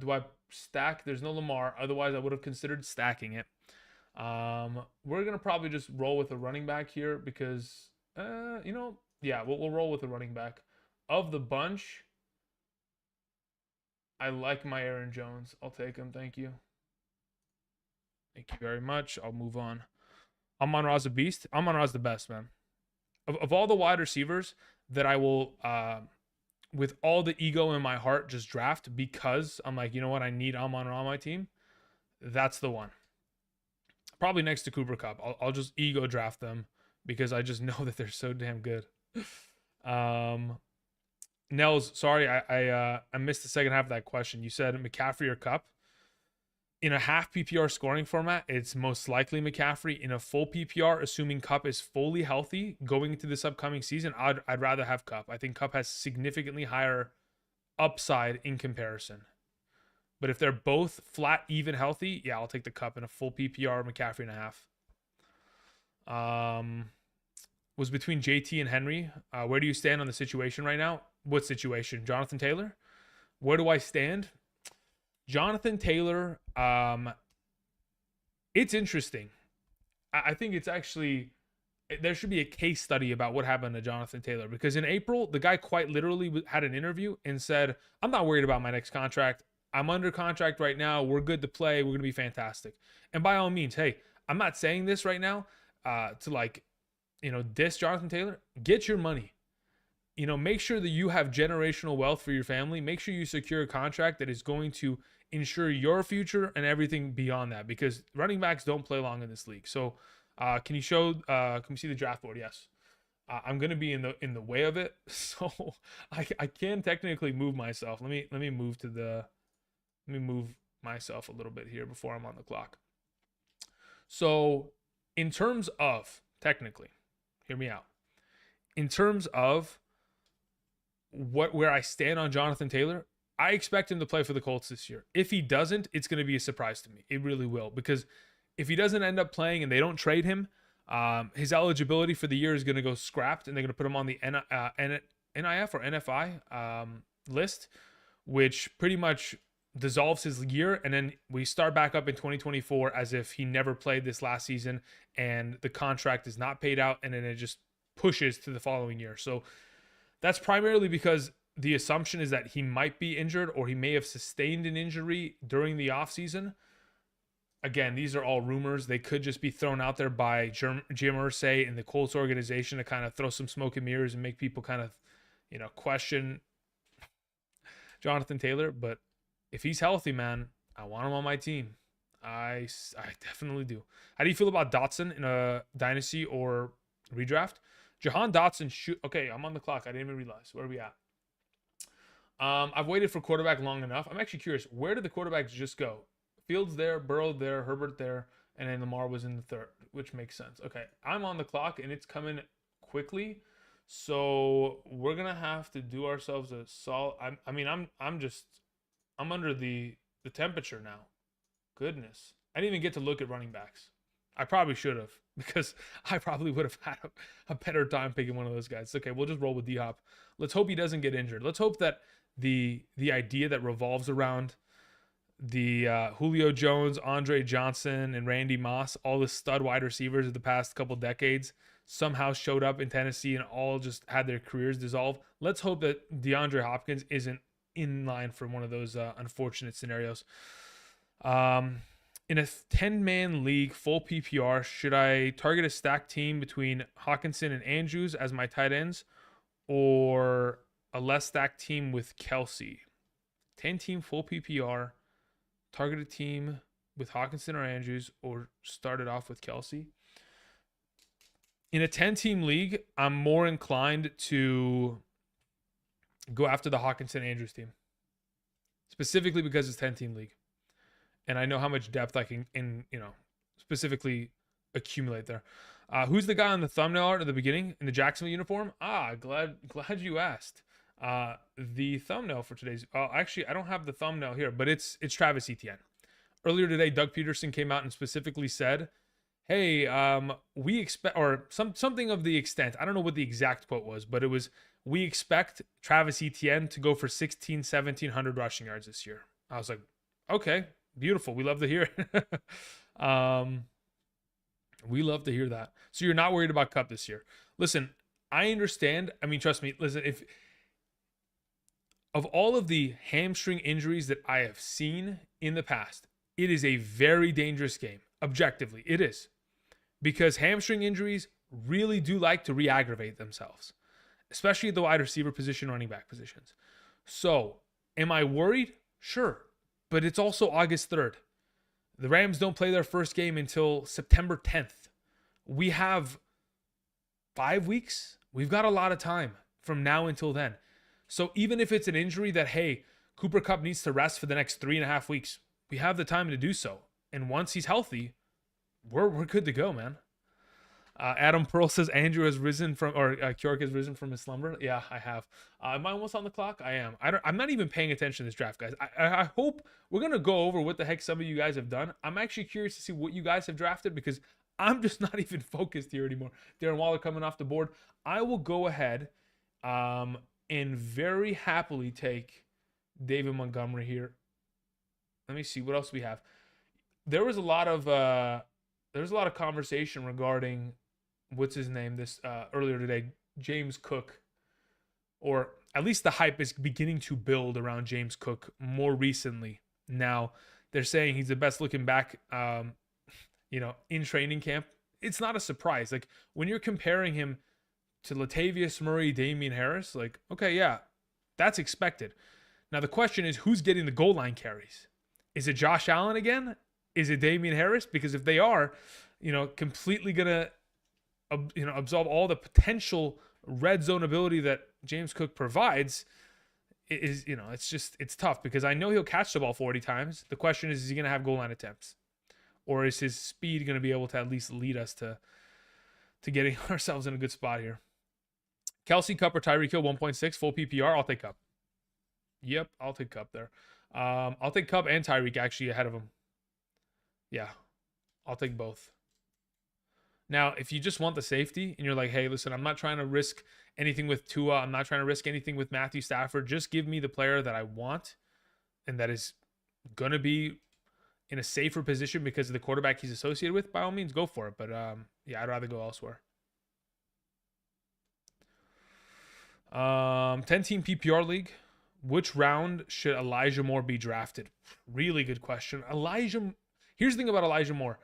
Do I stack? There's no Lamar. Otherwise, I would have considered stacking it. We're going to probably just roll with a running back here because, yeah, we'll roll with a running back. Of the bunch, I like my Aaron Jones. I'll take him. Thank you. Thank you very much. I'll move on. Amon-Ra's a beast. Amon-Ra's the best, man. Of all the wide receivers that I will, with all the ego in my heart, just draft because I'm like, you know what, I need Amon-Ra on my team. That's the one. Probably next to Cooper Kupp. I'll just ego draft them because I just know that they're so damn good. Nels, sorry, I missed the second half of that question. You said McCaffrey or Kupp. In a half PPR scoring format, it's most likely McCaffrey. In a full PPR, assuming Kupp is fully healthy going into this upcoming season, I'd rather have Kupp. I think Kupp has significantly higher upside in comparison. But if they're both flat, even healthy, yeah, I'll take the Kupp in a full PPR, McCaffrey and a half. Was between JT and Henry. Where do you stand on the situation right now? What situation? Jonathan Taylor? Where do I stand? Jonathan Taylor, it's interesting. I think it's actually, there should be a case study about what happened to Jonathan Taylor because in April, the guy quite literally had an interview and said, I'm not worried about my next contract. I'm under contract right now. We're good to play. We're going to be fantastic. And by all means, hey, I'm not saying this right now to diss Jonathan Taylor. Get your money. Make sure that you have generational wealth for your family. Make sure you secure a contract that is going to ensure your future and everything beyond that because running backs don't play long in this league. So can we see the draft board? Yes. I'm going to be in the way of it. So I can technically move myself. Let me move myself a little bit here before I'm on the clock. So in terms of technically, hear me out. In terms of where I stand on Jonathan Taylor, I expect him to play for the Colts this year. If he doesn't, it's going to be a surprise to me. It really will. Because if he doesn't end up playing and they don't trade him, his eligibility for the year is going to go scrapped and they're going to put him on the NIF or NFI list, which pretty much dissolves his year. And then we start back up in 2024 as if he never played this last season and the contract is not paid out. And then it just pushes to the following year. So that's primarily because the assumption is that he might be injured or he may have sustained an injury during the offseason. Again, these are all rumors. They could just be thrown out there by Jim Irsay and the Colts organization to kind of throw some smoke and mirrors and make people kind of, question Jonathan Taylor. But if he's healthy, man, I want him on my team. I definitely do. How do you feel about Dotson in a dynasty or redraft? Jahan Dotson okay, I'm on the clock. I didn't even realize. Where are we at? I've waited for quarterback long enough. I'm actually curious. Where did the quarterbacks just go? Fields there, Burrow there, Herbert there, and then Lamar was in the third, which makes sense. Okay, I'm on the clock, and it's coming quickly. So we're gonna have to do ourselves a solid. I mean, I'm under the temperature now. Goodness, I didn't even get to look at running backs. I probably should have because I probably would have had a better time picking one of those guys. Okay, we'll just roll with D Hop. Let's hope he doesn't get injured. Let's hope that the idea that revolves around the Julio Jones, Andre Johnson, and Randy Moss, all the stud wide receivers of the past couple decades, somehow showed up in Tennessee and all just had their careers dissolve. Let's hope that DeAndre Hopkins isn't in line for one of those unfortunate scenarios. In a 10-man league, full PPR, should I target a stacked team between Hawkinson and Andrews as my tight ends, or a less stacked team with Kelsey? 10-team full PPR, target a team with Hawkinson or Andrews, or start it off with Kelsey. In a 10-team league, I'm more inclined to go after the Hawkinson Andrews team, specifically because it's 10-team league, and I know how much depth I can, specifically accumulate there. Who's the guy on the thumbnail art at the beginning in the Jacksonville uniform? Glad you asked. The thumbnail for today's. Actually, I don't have the thumbnail here, but it's Travis Etienne. Earlier today, Doug Peterson came out and specifically said, "Hey, we expect," or something of the extent. I don't know what the exact quote was, but it was, "We expect Travis Etienne to go for 1,700 rushing yards this year." I was like, "Okay, beautiful. We love to hear it." We love to hear that. So you're not worried about Kupp this year. Listen, I understand. I mean, trust me. Listen, if of all of the hamstring injuries that I have seen in the past, it is a very dangerous game. Objectively, it is. Because hamstring injuries really do like to re-aggravate themselves, especially at the wide receiver position, running back positions. So, am I worried? Sure. But it's also August 3rd. The Rams don't play their first game until September 10th. We have 5 weeks. We've got a lot of time from now until then. So even if it's an injury that, hey, Cooper Kupp needs to rest for the next 3.5 weeks, we have the time to do so. And once he's healthy, we're good to go, man. Adam Pearl says Andrew has risen from, or Kiork has risen from his slumber. Yeah, I have. Am I almost on the clock? I am. I'm not even paying attention to this draft, guys. I hope we're gonna go over what the heck some of you guys have done. I'm actually curious to see what you guys have drafted, because I'm just not even focused here anymore. Darren Waller coming off the board. I will go ahead and very happily take David Montgomery here. Let me see what else we have. There was a lot of conversation regarding what's his name this earlier today, James Cook, or at least the hype is beginning to build around James Cook more recently. Now they're saying he's the best looking back, in training camp. It's not a surprise. Like, when you're comparing him to Latavius Murray, Damian Harris, like, okay, yeah, that's expected. Now the question is, who's getting the goal line carries? Is it Josh Allen again? Is it Damian Harris? Because if they are, completely gonna, absorb all the potential red zone ability that James Cook provides, it's tough, because I know he'll catch the ball 40 times. The question is he gonna have goal line attempts, or is his speed gonna be able to at least lead us to getting ourselves in a good spot here? Kelsey, Kupp, or Tyreek Hill 1.6 full PPR. I'll take Kupp. Yep, I'll take Kupp there. I'll take Kupp and Tyreek actually ahead of him. Yeah, I'll take both. Now, if you just want the safety and you're like, hey, listen, I'm not trying to risk anything with Tua, I'm not trying to risk anything with Matthew Stafford, just give me the player that I want and that is going to be in a safer position because of the quarterback he's associated with, by all means, go for it. But yeah, I'd rather go elsewhere. 10-team PPR league. Which round should Elijah Moore be drafted? Really good question. Here's the thing about Elijah Moore.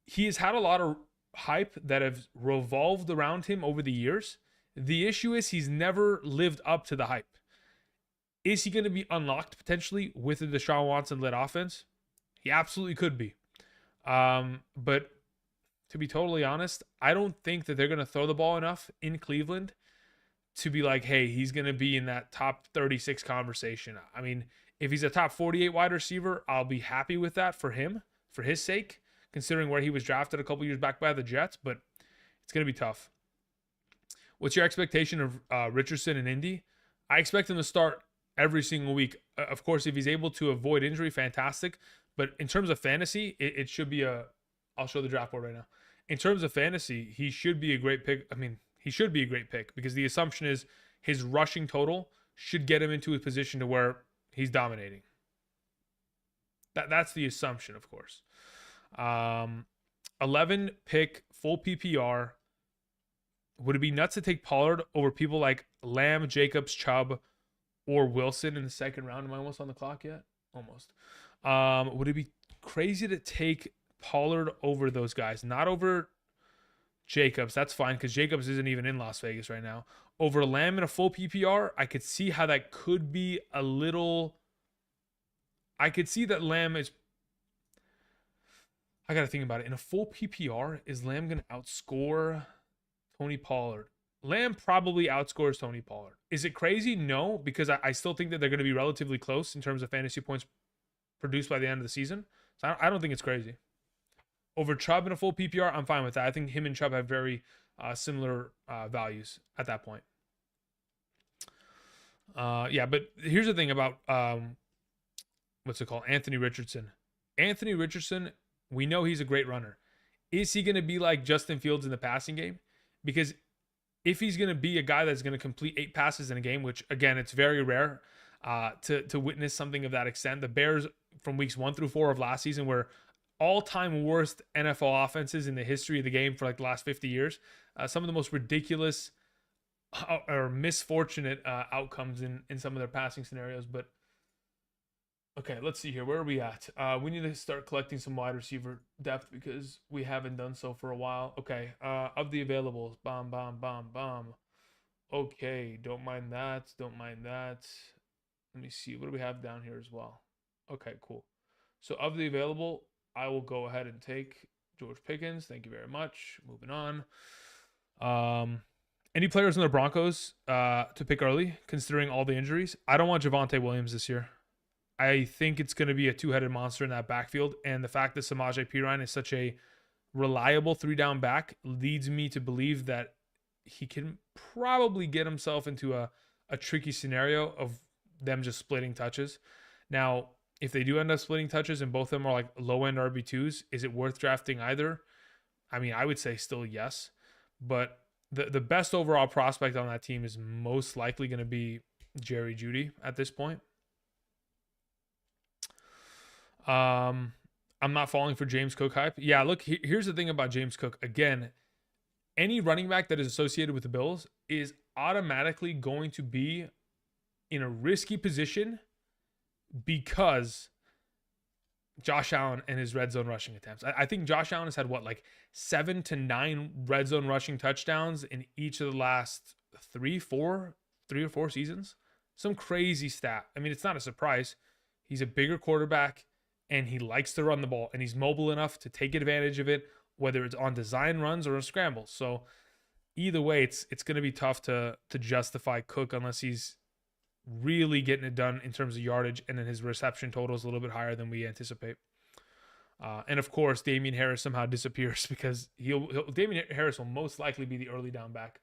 He has had a lot of hype that have revolved around him over the years. The issue is he's never lived up to the hype. Is he going to be unlocked potentially with the Deshaun Watson-led offense? He absolutely could be. But to be totally honest, I don't think that they're going to throw the ball enough in Cleveland to be like, hey, he's going to be in that top 36 conversation. I mean, if he's a top 48 wide receiver, I'll be happy with that for him, for his sake, considering where he was drafted a couple years back by the Jets, but it's going to be tough. What's your expectation of Richardson and Indy? I expect him to start every single week. Of course, if he's able to avoid injury, fantastic. But in terms of fantasy, it should be a. I'll show the draft board right now. In terms of fantasy, he should be a great pick. I mean, he should be a great pick because the assumption is his rushing total should get him into a position to where he's dominating. That's the assumption, of course. 11 pick, full PPR. Would it be nuts to take Pollard over people like Lamb, Jacobs, Chubb, or Wilson in the second round? Am I almost on the clock yet? Almost. Would it be crazy to take Pollard over those guys? Not over Jacobs. That's fine because Jacobs isn't even in Las Vegas right now. Over Lamb in a full PPR, I could see how that could be a little. I could see that Lamb is. I got to think about it. In a full PPR, is Lamb going to outscore Tony Pollard? Lamb probably outscores Tony Pollard. Is it crazy? No, because I still think that they're going to be relatively close in terms of fantasy points produced by the end of the season. So I don't think it's crazy. Over Chubb in a full PPR, I'm fine with that. I think him and Chubb have very similar values at that point. Yeah, but here's the thing about what's it called? Anthony Richardson. Anthony Richardson, we know he's a great runner. Is he going to be like Justin Fields in the passing game? Because if he's going to be a guy that's going to complete 8 passes in a game, which again, it's very rare to witness something of that extent. The Bears from weeks 1 through 4 of last season were all-time worst NFL offenses in the history of the game for like the last 50 years. Some of the most ridiculous or misfortunate outcomes in some of their passing scenarios. But okay, let's see here. Where are we at? We need to start collecting some wide receiver depth because we haven't done so for a while. Okay, of the availables, bomb. Okay, don't mind that. Let me see. What do we have down here as well? Okay, cool. So of the available, I will go ahead and take George Pickens. Thank you very much. Moving on. Any players in the Broncos to pick early, considering all the injuries? I don't want Javonte Williams this year. I think it's going to be a two-headed monster in that backfield. And the fact that Samaje Perine is such a reliable 3-down back leads me to believe that he can probably get himself into a tricky scenario of them just splitting touches. Now, if they do end up splitting touches and both of them are like low-end RB2s, is it worth drafting either? I mean, I would say still yes. But the best overall prospect on that team is most likely going to be Jerry Jeudy at this point. I'm not falling for James Cook hype. Yeah, look, here's the thing about James Cook. Again, any running back that is associated with the Bills is automatically going to be in a risky position because Josh Allen and his red zone rushing attempts. I think Josh Allen has had 7 to 9 red zone rushing touchdowns in each of the last 3 or 4 seasons. Some crazy stat. I mean, it's not a surprise. He's a bigger quarterback and he likes to run the ball and he's mobile enough to take advantage of it, whether it's on design runs or a scramble. So either way, it's going to be tough to justify Cook unless he's really getting it done in terms of yardage, and then his reception total is a little bit higher than we anticipate. And of course, Damian Harris somehow disappears because Damian Harris will most likely be the early down back.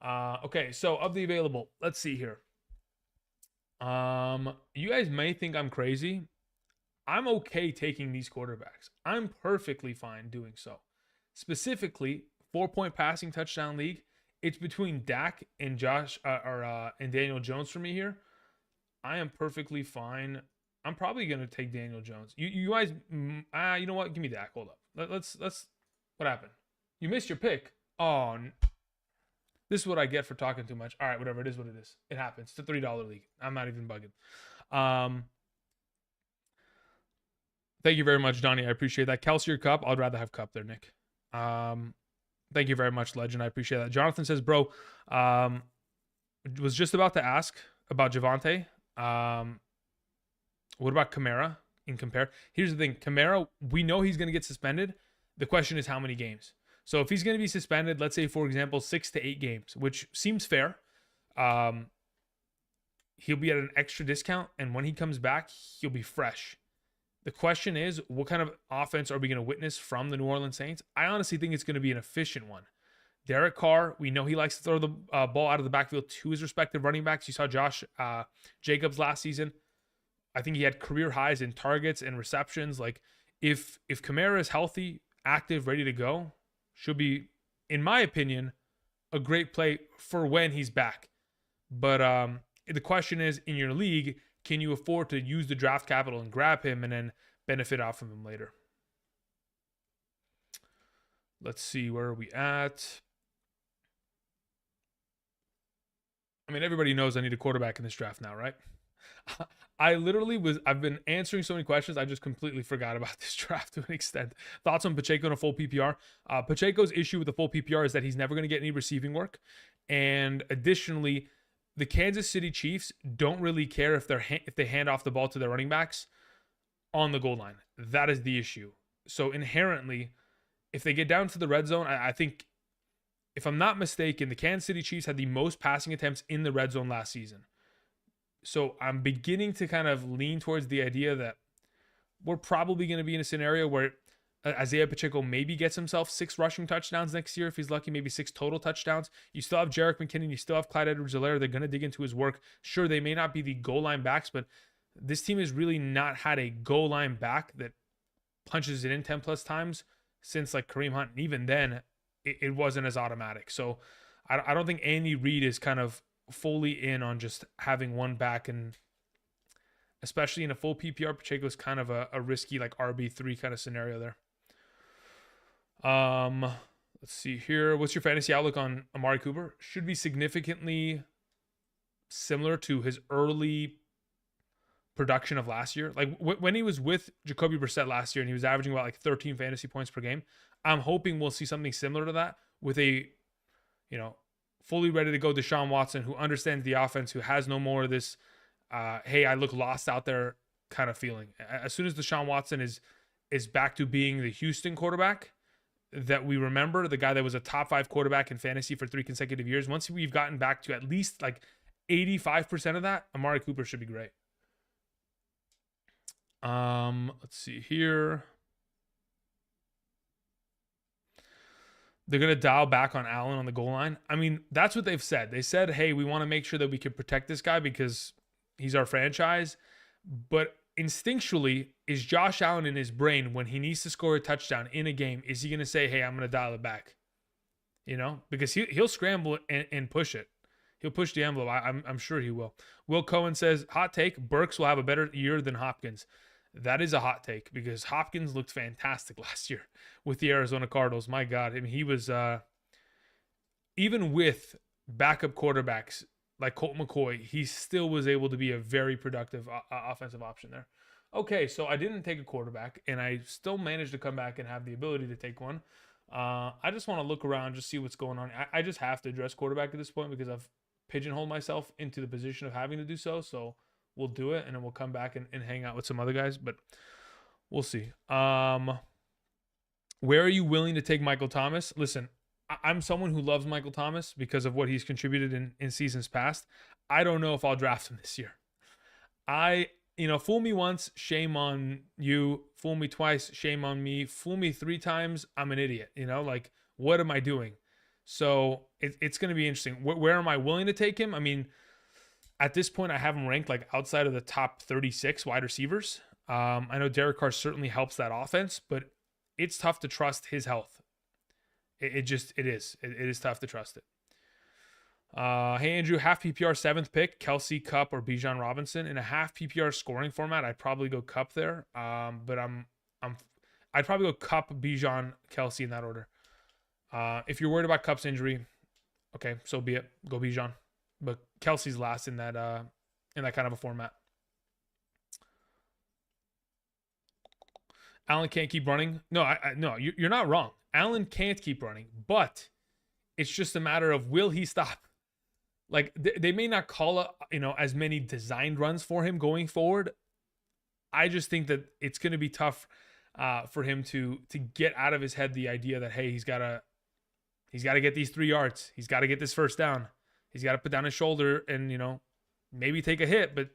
Okay, so of the available, let's see here. You guys may think I'm crazy. I'm okay taking these quarterbacks. I'm perfectly fine doing so. Specifically, 4-point passing touchdown league. It's between Dak and and Daniel Jones for me here. I am perfectly fine. I'm probably gonna take Daniel Jones. You guys, you know what? Give me Dak. Hold up. Let's. What happened? You missed your pick. Oh, this is what I get for talking too much. All right, whatever. It is what it is. It happens. It's a $3 league. I'm not even bugging. Thank you very much, Donnie. I appreciate that. Kelsey or Cup? I'd rather have Cup there, Nick. Thank you very much, Legend. I appreciate that. Jonathan says, bro, was just about to ask about Javonte. What about Kamara in compare? Here's the thing. Kamara, we know he's going to get suspended. The question is how many games. So if he's going to be suspended, let's say, for example, 6 to 8 games, which seems fair, he'll be at an extra discount. And when he comes back, he'll be fresh. The question is, what kind of offense are we going to witness from the New Orleans Saints? I honestly think it's going to be an efficient one. Derek Carr, we know he likes to throw the ball out of the backfield to his respective running backs. You saw Josh Jacobs last season. I think he had career highs in targets and receptions. Like if Kamara is healthy, active, ready to go, should be, in my opinion, a great play for when he's back. But the question is, in your league, can you afford to use the draft capital and grab him and then benefit off of him later? Let's see, where are we at? I mean, everybody knows I need a quarterback in this draft now, right? I've been answering so many questions, I just completely forgot about this draft to an extent. Thoughts on Pacheco in a full PPR? Pacheco's issue with the full PPR is that he's never going to get any receiving work. And additionally, the Kansas City Chiefs don't really care if they hand off the ball to their running backs on the goal line. That is the issue. So inherently, if they get down to the red zone, I think, if I'm not mistaken, the Kansas City Chiefs had the most passing attempts in the red zone last season. So I'm beginning to kind of lean towards the idea that we're probably going to be in a scenario where Isaiah Pacheco maybe gets himself 6 rushing touchdowns next year if he's lucky, maybe 6 total touchdowns. You still have Jerick McKinnon, you still have Clyde Edwards-Helaire. They're going to dig into his work. Sure, they may not be the goal line backs, but this team has really not had a goal line back that punches it in 10 plus times since like Kareem Hunt. And even then, it wasn't as automatic. So I don't think Andy Reid is kind of fully in on just having one back, and especially in a full PPR, Pacheco is kind of a risky like RB3 kind of scenario there. Let's see here. What's your fantasy outlook on Amari Cooper? Should be significantly similar to his early production of last year. Like when he was with Jacoby Brissett last year and he was averaging about like 13 fantasy points per game, I'm hoping we'll see something similar to that with a, fully ready to go Deshaun Watson who understands the offense, who has no more of this, hey, I look lost out there kind of feeling. As soon as Deshaun Watson is back to being the Houston quarterback that we remember, the guy that was a top 5 quarterback in fantasy for 3 consecutive years, once we've gotten back to at least like 85% of that, Amari Cooper should be great. Let's see here. They're going to dial back on Allen on the goal line. I mean, that's what they've said. They said, hey, we want to make sure that we can protect this guy because he's our franchise. But instinctually, is Josh Allen in his brain when he needs to score a touchdown in a game, is he going to say, hey, I'm going to dial it back? Because he'll scramble and push it. He'll push the envelope. I'm sure he will. Will Cohen says, hot take, Burks will have a better year than Hopkins. That is a hot take because Hopkins looked fantastic last year with the Arizona Cardinals. My God. I mean, he was, even with backup quarterbacks like Colt McCoy, he still was able to be a very productive offensive option there. Okay, so I didn't take a quarterback, and I still managed to come back and have the ability to take one. I just want to look around, just see what's going on. I just have to address quarterback at this point because I've pigeonholed myself into the position of having to do so. So we'll do it, and then we'll come back and hang out with some other guys, but we'll see. Where are you willing to take Michael Thomas? Listen, I'm someone who loves Michael Thomas because of what he's contributed in seasons past. I don't know if I'll draft him this year. Fool me once, shame on you. Fool me twice, shame on me. Fool me 3 times, I'm an idiot. What am I doing? So it's going to be interesting. Where am I willing to take him? I mean, at this point, I have him ranked like outside of the top 36 wide receivers. I know Derek Carr certainly helps that offense, but it's tough to trust his health. It is tough to trust it. Hey Andrew, half PPR 7th pick, Kelsey, Kupp, or Bijan Robinson. In a half PPR scoring format, I'd probably go Kupp there. But I'd probably go Kupp, Bijan, Kelsey in that order. If you're worried about Kupp's injury, okay, so be it. Go Bijan. But Kelsey's last in that kind of a format. Allen can't keep running. No, no, you're not wrong. Allen can't keep running, but it's just a matter of will he stop? Like they may not call as many designed runs for him going forward. I just think that it's going to be tough for him to get out of his head the idea that hey, he's got to get these 3 yards. He's got to get this first down. He's got to put down his shoulder and maybe take a hit, but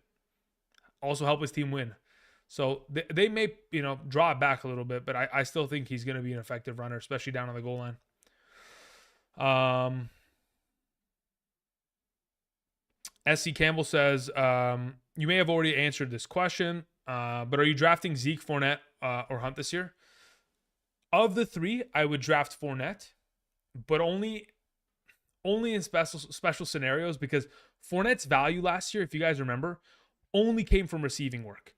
also help his team win. So they may draw it back a little bit, but I still think he's going to be an effective runner, especially down on the goal line. Um, SC Campbell says, you may have already answered this question, but are you drafting Zeke, Fournette, or Hunt this year? Of the three, I would draft Fournette, but only in special scenarios, because Fournette's value last year, if you guys remember, only came from receiving work.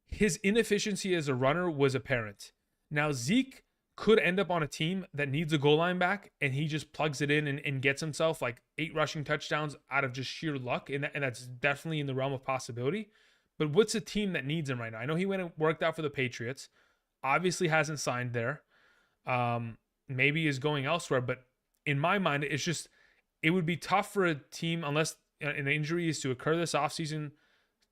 His inefficiency as a runner was apparent. Now Zeke could end up on a team that needs a goal line back, and he just plugs it in and gets himself like 8 rushing touchdowns out of just sheer luck, and that's definitely in the realm of possibility. But what's a team that needs him right now? I know he went and worked out for the Patriots, obviously hasn't signed there. Maybe is going elsewhere, but in my mind, it would be tough for a team, unless an injury is to occur this offseason,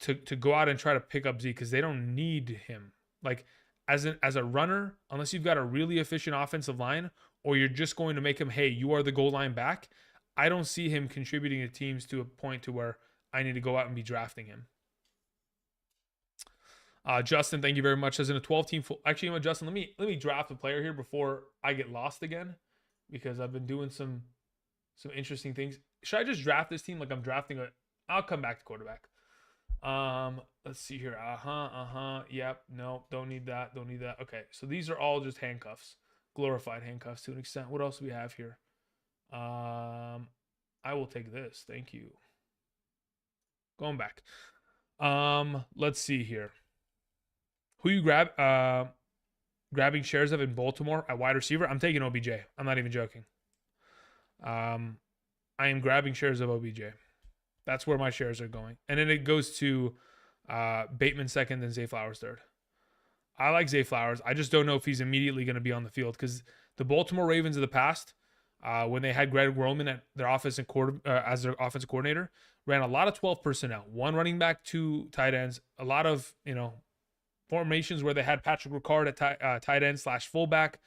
to go out and try to pick up Zeke, because they don't need him. Like as a runner, unless you've got a really efficient offensive line, or you're just going to make him, hey, you are the goal line back, I don't see him contributing to teams to a point to where I need to go out and be drafting him. Justin, thank you very much. As in a 12-team full, actually, you know what, Justin, let me draft a player here before I get lost again, because I've been doing some interesting things. Should I just draft this team like I'm drafting a? I'll come back to quarterback. Let's see here. Yep. No, don't need that. Don't need that. Okay, so these are all just handcuffs, glorified handcuffs to an extent. What else do we have here? I will take this. Thank you. Going back. Let's see here. Who you grabbing shares of in Baltimore at wide receiver? I'm taking OBJ. I'm not even joking. I am grabbing shares of OBJ. That's where my shares are going. And then it goes to Bateman second and Zay Flowers third. I like Zay Flowers. I just don't know if he's immediately going to be on the field, because the Baltimore Ravens of the past, when they had Greg Roman at their as their offensive coordinator, ran a lot of 12 personnel. 1 running back, 2 tight ends, a lot of, formations where they had Patrick Ricard at tight end / fullback.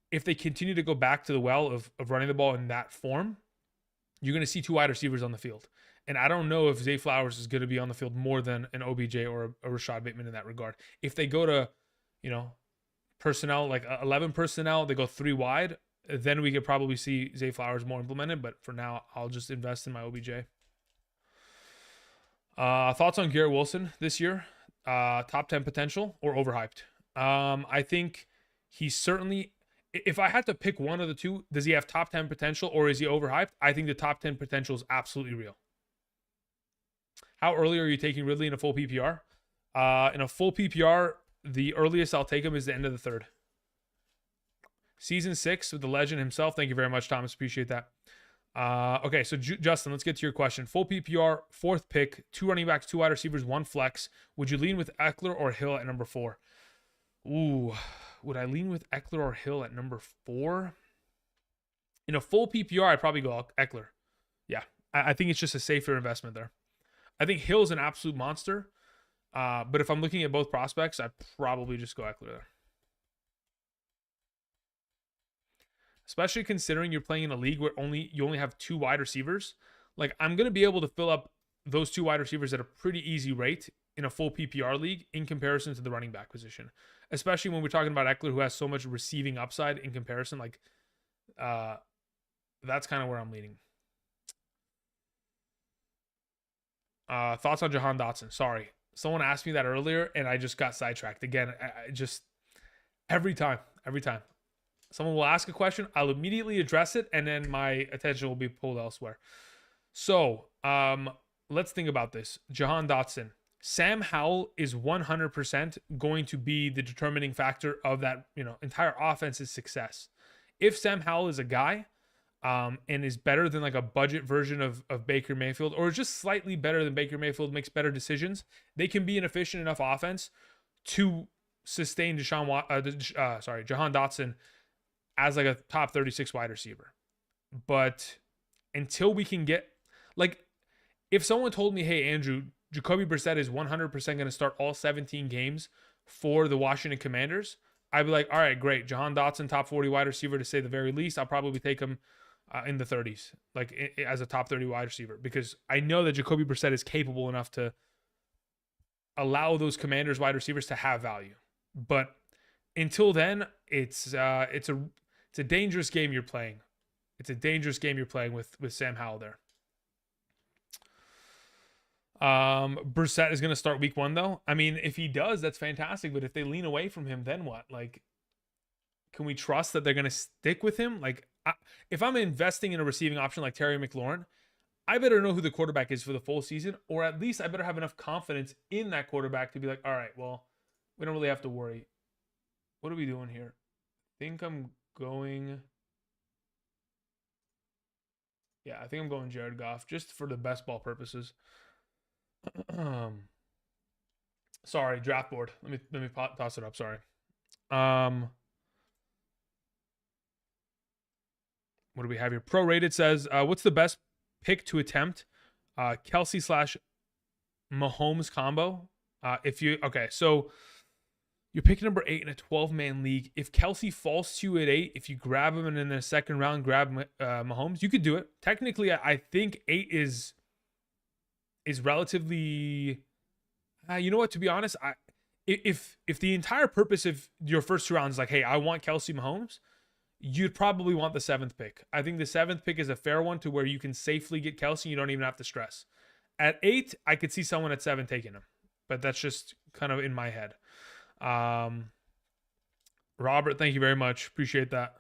If they continue to go back to the well of running the ball in that form, you're going to see 2 wide receivers on the field. And I don't know if Zay Flowers is going to be on the field more than an OBJ or a Rashad Bateman in that regard. If they go to, personnel, like 11 personnel, they go 3 wide, then we could probably see Zay Flowers more implemented. But for now, I'll just invest in my OBJ. Thoughts on Garrett Wilson this year? Top 10 potential or overhyped? I think he's certainly, if I had to pick one of the two, does he have top 10 potential or is he overhyped? I think the top 10 potential is absolutely real. How early are you taking Ridley in a full PPR? In a full PPR, the earliest I'll take him is the end of the 3rd. Season 6 with the legend himself. Thank you very much, Thomas. Appreciate that. Okay, so Justin, let's get to your question. Full PPR, 4th pick, 2 running backs, 2 wide receivers, 1 flex. Would you lean with Eckler or Hill at number 4? Ooh, would I lean with Eckler or Hill at number 4? In a full PPR, I'd probably go Eckler. Yeah, I think it's just a safer investment there. I think Hill's an absolute monster, but if I'm looking at both prospects, I'd probably just go Eckler there. Especially considering you're playing in a league where you only have 2 wide receivers. Like, I'm going to be able to fill up those 2 wide receivers at a pretty easy rate in a full PPR league in comparison to the running back position. Especially when we're talking about Eckler, who has so much receiving upside in comparison. Like, that's kind of where I'm leaning. Thoughts on Jahan Dotson? Sorry. Someone asked me that earlier, and I just got sidetracked. Again, I just, every time. Someone will ask a question, I'll immediately address it, and then my attention will be pulled elsewhere. So, let's think about this. Jahan Dotson. Sam Howell is 100% going to be the determining factor of that, entire offense's success. If Sam Howell is a guy, and is better than like a budget version of Baker Mayfield, or just slightly better than Baker Mayfield, makes better decisions, they can be an efficient enough offense to sustain Jahan Dotson as like a top 36 wide receiver. But until we can get, like, if someone told me, hey, Andrew, Jacoby Brissett is 100% going to start all 17 games for the Washington Commanders, I'd be like, all right, great. Jahan Dotson, top 40 wide receiver to say the very least. I'll probably take him in the 30s, like as a top 30 wide receiver, because I know that Jacoby Brissett is capable enough to allow those Commanders wide receivers to have value. But until then, it's a dangerous game you're playing. It's a dangerous game you're playing with Sam Howell there. Brissett is going to start week 1 though. I mean, if he does, that's fantastic. But if they lean away from him, then what? Like, can we trust that they're going to stick with him? Like, if I'm investing in a receiving option like Terry McLaurin, I better know who the quarterback is for the full season, or at least I better have enough confidence in that quarterback to be like, all right, well, we don't really have to worry. What are we doing here? I think I'm going... Yeah, I think I'm going Jared Goff just for the best ball purposes. Sorry, draft board. Let me toss it up. Sorry. What do we have here? Prorated says, what's the best pick to attempt? Kelsey / Mahomes combo. So you're picking number 8 in a 12-man league. If Kelsey falls to you at 8, if you grab him and in the second round grab Mahomes, you could do it. Technically, I think 8 is relatively. You know what? To be honest, if the entire purpose of your first 2 rounds is like, hey, I want Kelsey Mahomes, you'd probably want the 7th pick. I think the 7th pick is a fair one to where you can safely get Kelsey. You don't even have to stress. At 8, I could see someone at 7 taking him, but that's just kind of in my head. Robert, thank you very much. Appreciate that.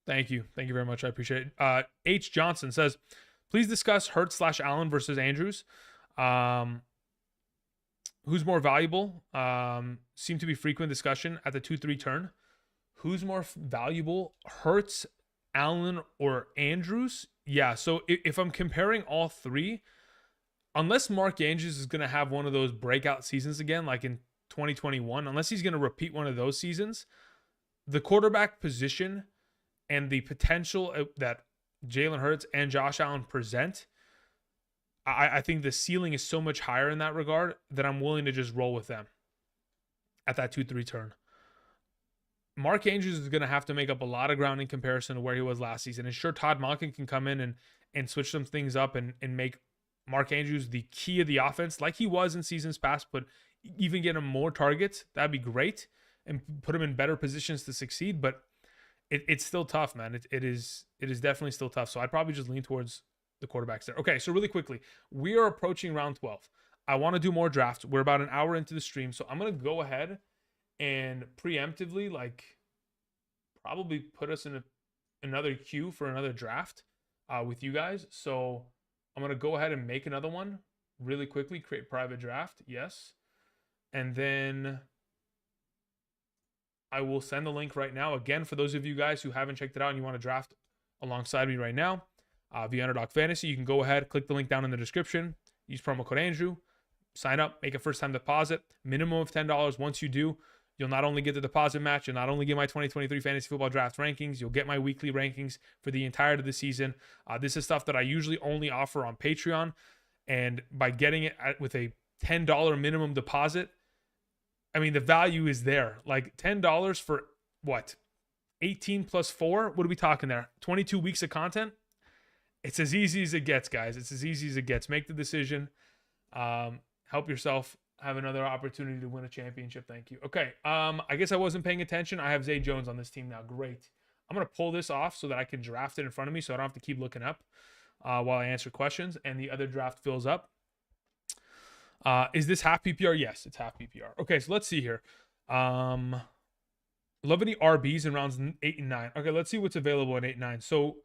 Thank you. Thank you very much. I appreciate it. H. Johnson says, please discuss Hurts / Allen versus Andrews. Who's more valuable? Seem to be frequent discussion at the 2-3 turn. Who's more valuable? Hurts, Allen, or Andrews? Yeah, so if I'm comparing all 3, unless Mark Andrews is going to have one of those breakout seasons again, like in 2021, unless he's going to repeat one of those seasons, the quarterback position and the potential that Jalen Hurts and Josh Allen present, I think the ceiling is so much higher in that regard that I'm willing to just roll with them at that 2-3 turn. Mark Andrews is going to have to make up a lot of ground in comparison to where he was last season. And sure, Todd Monken can come in and switch some things up and make Mark Andrews the key of the offense like he was in seasons past, but even get him more targets. That'd be great and put him in better positions to succeed. But it's still tough, man. It is definitely still tough. So I'd probably just lean towards the quarterbacks there. Okay, so really quickly, we are approaching round 12. I want to do more drafts. We're about an hour into the stream, so I'm going to go ahead and preemptively, like, probably put us in another queue for another draft with you guys. So I'm going to go ahead and make another one really quickly, create private draft. Yes. And then I will send the link right now. Again, for those of you guys who haven't checked it out and you want to draft alongside me right now, via Underdog Fantasy, you can go ahead, click the link down in the description, use promo code Andrew, sign up, make a first-time deposit, minimum of $10. Once you do, you'll not only get the deposit match, you'll not only get my 2023 fantasy football draft rankings, you'll get my weekly rankings for the entirety of the season. This is stuff that I usually only offer on Patreon, and by getting it with a $10 minimum deposit, I mean, the value is there. Like $10 for what? 18 plus 4? What are we talking there? 22 weeks of content? It's as easy as it gets, guys. It's as easy as it gets. Make the decision. Help yourself have another opportunity to win a championship. Thank you. Okay. I guess I wasn't paying attention. I have Zay Jones on this team now. Great. I'm going to pull this off so that I can draft it in front of me so I don't have to keep looking up while I answer questions and the other draft fills up. Is this half PPR? Yes, it's half PPR. Okay, so let's see here. Love any RBs in rounds 8 and 9. Okay, let's see what's available in 8 and 9. So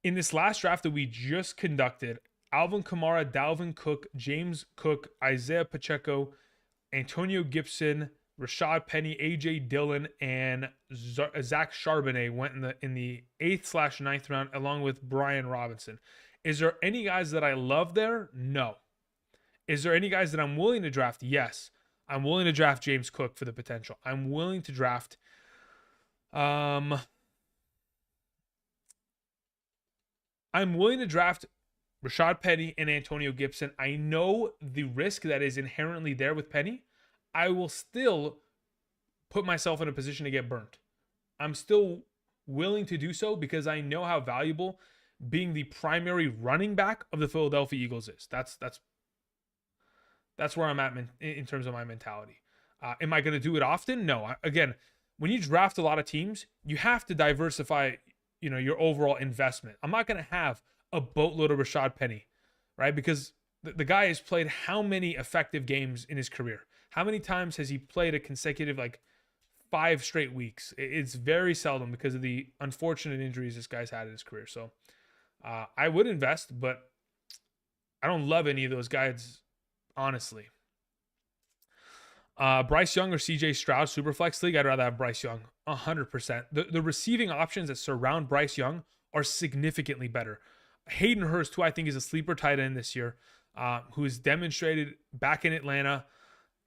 in this last draft that we just conducted, Alvin Kamara, Dalvin Cook, James Cook, Isaiah Pacheco, Antonio Gibson, Rashad Penny, AJ Dillon, and Zach Charbonnet went in the 8th/9th round along with Brian Robinson. Is there any guys that I love there? No. Is there any guys that I'm willing to draft? Yes. I'm willing to draft James Cook for the potential. I'm willing to draft I'm willing to draft Rashad Penny and Antonio Gibson. I know the risk that is inherently there with Penny. I will still put myself in a position to get burnt. I'm still willing to do so because I know how valuable being the primary running back of the Philadelphia Eagles is. That's where I'm at in terms of my mentality. Am I going to do it often? No. Again, when you draft a lot of teams, you have to diversify, your overall investment. I'm not going to have a boatload of Rashad Penny, right? Because the guy has played how many effective games in his career? How many times has he played a consecutive, like, 5 straight weeks? It's very seldom because of the unfortunate injuries this guy's had in his career. So I would invest, but I don't love any of those guys, honestly. Bryce Young or CJ Stroud, Superflex League, I'd rather have Bryce Young, 100%. The receiving options that surround Bryce Young are significantly better. Hayden Hurst, who I think is a sleeper tight end this year, who has demonstrated back in Atlanta,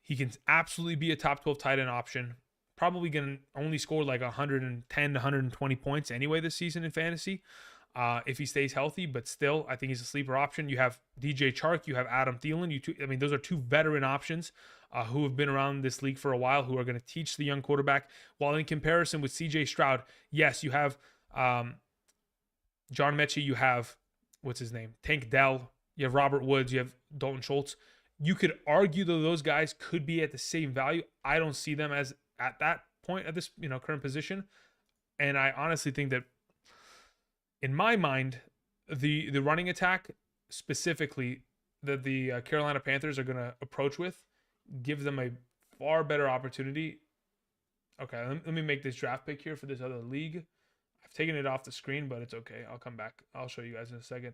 he can absolutely be a top 12 tight end option. Probably going to only score like 110 to 120 points anyway this season in fantasy if he stays healthy. But still, I think he's a sleeper option. You have DJ Chark, you have Adam Thielen. Those are 2 veteran options who have been around this league for a while, who are going to teach the young quarterback. While in comparison with CJ Stroud, yes, you have John Mechie, you have, what's his name? Tank Dell, you have Robert Woods, you have Dalton Schultz. You could argue that those guys could be at the same value. I don't see them as at that point at this current position, and I honestly think that in my mind, the running attack specifically that the Carolina Panthers are going to approach with gives them a far better opportunity. Okay, let me make this draft pick here for this other league. I've taken it off the screen, but it's okay. I'll come back. I'll show you guys in a second.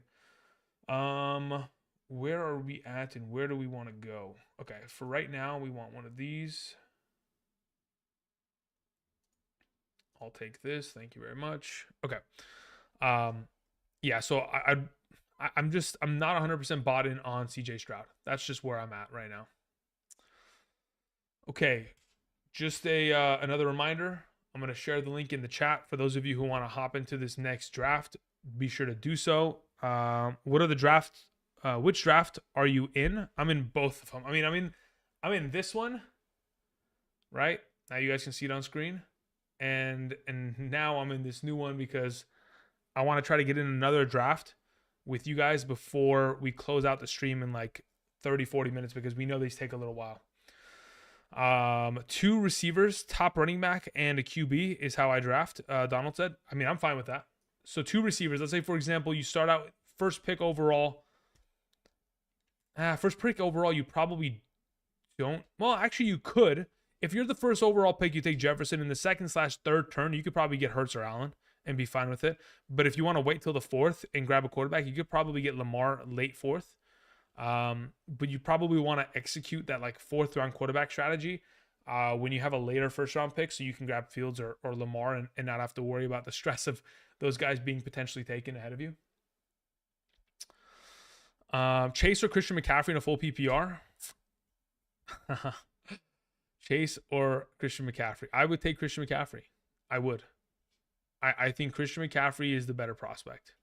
Where are we at and where do we want to go? Okay, for right now, we want one of these. I'll take this. Thank you very much. Okay. Yeah, so I'm not 100% bought in on CJ Stroud. That's just where I'm at right now. Okay, just another reminder. I'm going to share the link in the chat for those of you who want to hop into this next draft. Be sure to do so. What are the drafts? Which draft are you in? I'm in both of them. I'm in this one, right? Now you guys can see it on screen. And now I'm in this new one because I want to try to get in another draft with you guys before we close out the stream in like 30, 40 minutes because we know these take a little while. 2 receivers, top running back, and a QB is how I draft, Donald said. I'm fine with that. So 2 receivers. Let's say, for example, you start out first pick overall. You probably don't. Well, actually, you could. If you're the first overall pick, you take Jefferson. In the second/third turn, you could probably get Hurts or Allen and be fine with it. But if you want to wait till the 4th and grab a quarterback, you could probably get Lamar late 4th. But you probably want to execute that like 4th round quarterback strategy when you have a later first round pick, so you can grab Fields or Lamar and not have to worry about the stress of those guys being potentially taken ahead of you. Chase or Christian McCaffrey in a full PPR? Chase or Christian McCaffrey? I would take Christian McCaffrey. I would. I think Christian McCaffrey is the better prospect.